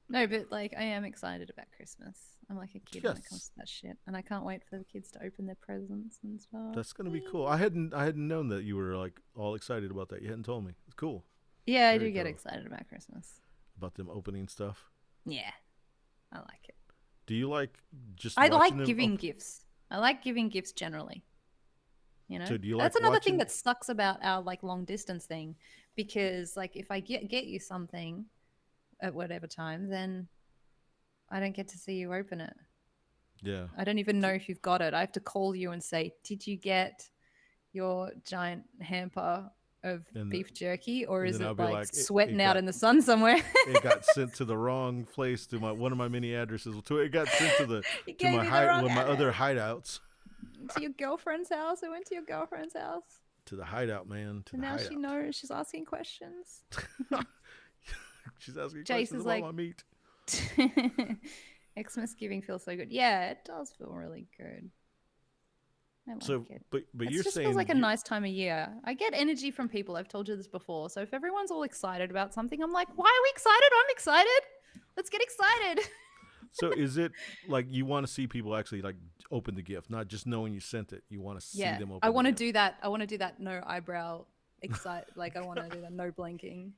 No, but like I am excited about Christmas. I'm like a kid when it comes to that shit, and I can't wait for the kids to open their presents and stuff. That's gonna be cool. I hadn't known that you were like all excited about that. You hadn't told me. It's cool. Yeah, I do get excited about Christmas. About them opening stuff? Yeah, I like it. Do you like just I like giving gifts. I like giving gifts generally. You know? So do you That's another thing that sucks about our like long distance thing, because like if I get you something at whatever time, then I don't get to see you open it. Yeah. I don't even know if you've got it. I have to call you and say, did you get your giant hamper of beef jerky, or is it like sweating out in the sun somewhere? It got sent to the wrong place, to one of my many addresses. It got sent to my other hideouts. To your girlfriend's house. I went to your girlfriend's house. To the hideout, man. Now she knows. She's asking questions. She's asking questions about my meat. Xmas giving feels so good. Yeah, it does feel really good. I like it. But you're just saying feels like a nice time of year. I get energy from people. I've told you this before. So if everyone's all excited about something, I'm like, why are we excited? I'm excited. Let's get excited. So is it like you want to see people actually like open the gift, not just knowing you sent it? You want to see them open. I want to do that. I want to do that. No eyebrow like I want to do that. No blinking.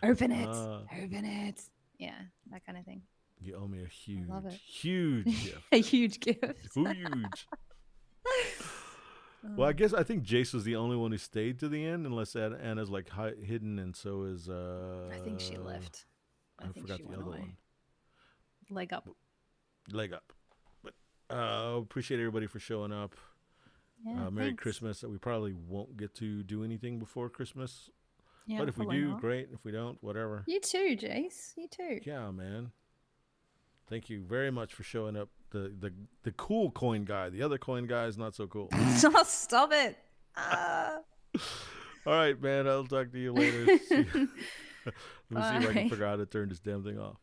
Open it. Open it. Yeah, that kind of thing. You owe me a huge gift. A huge gift. Huge. Well, I think Jace was the only one who stayed to the end, unless Anna's like hidden, and so is. I think she left. I forgot the other one. Leg up. But appreciate everybody for showing up. Yeah, Merry thanks. Christmas. We probably won't get to do anything before Christmas. Yeah, but if we do, great. If we don't, whatever. You too, Jace. You too. Yeah, man. Thank you very much for showing up. The cool coin guy. The other coin guy is not so cool. Stop it. All right, man. I'll talk to you later. Let me see if I can figure out how to turn this damn thing off.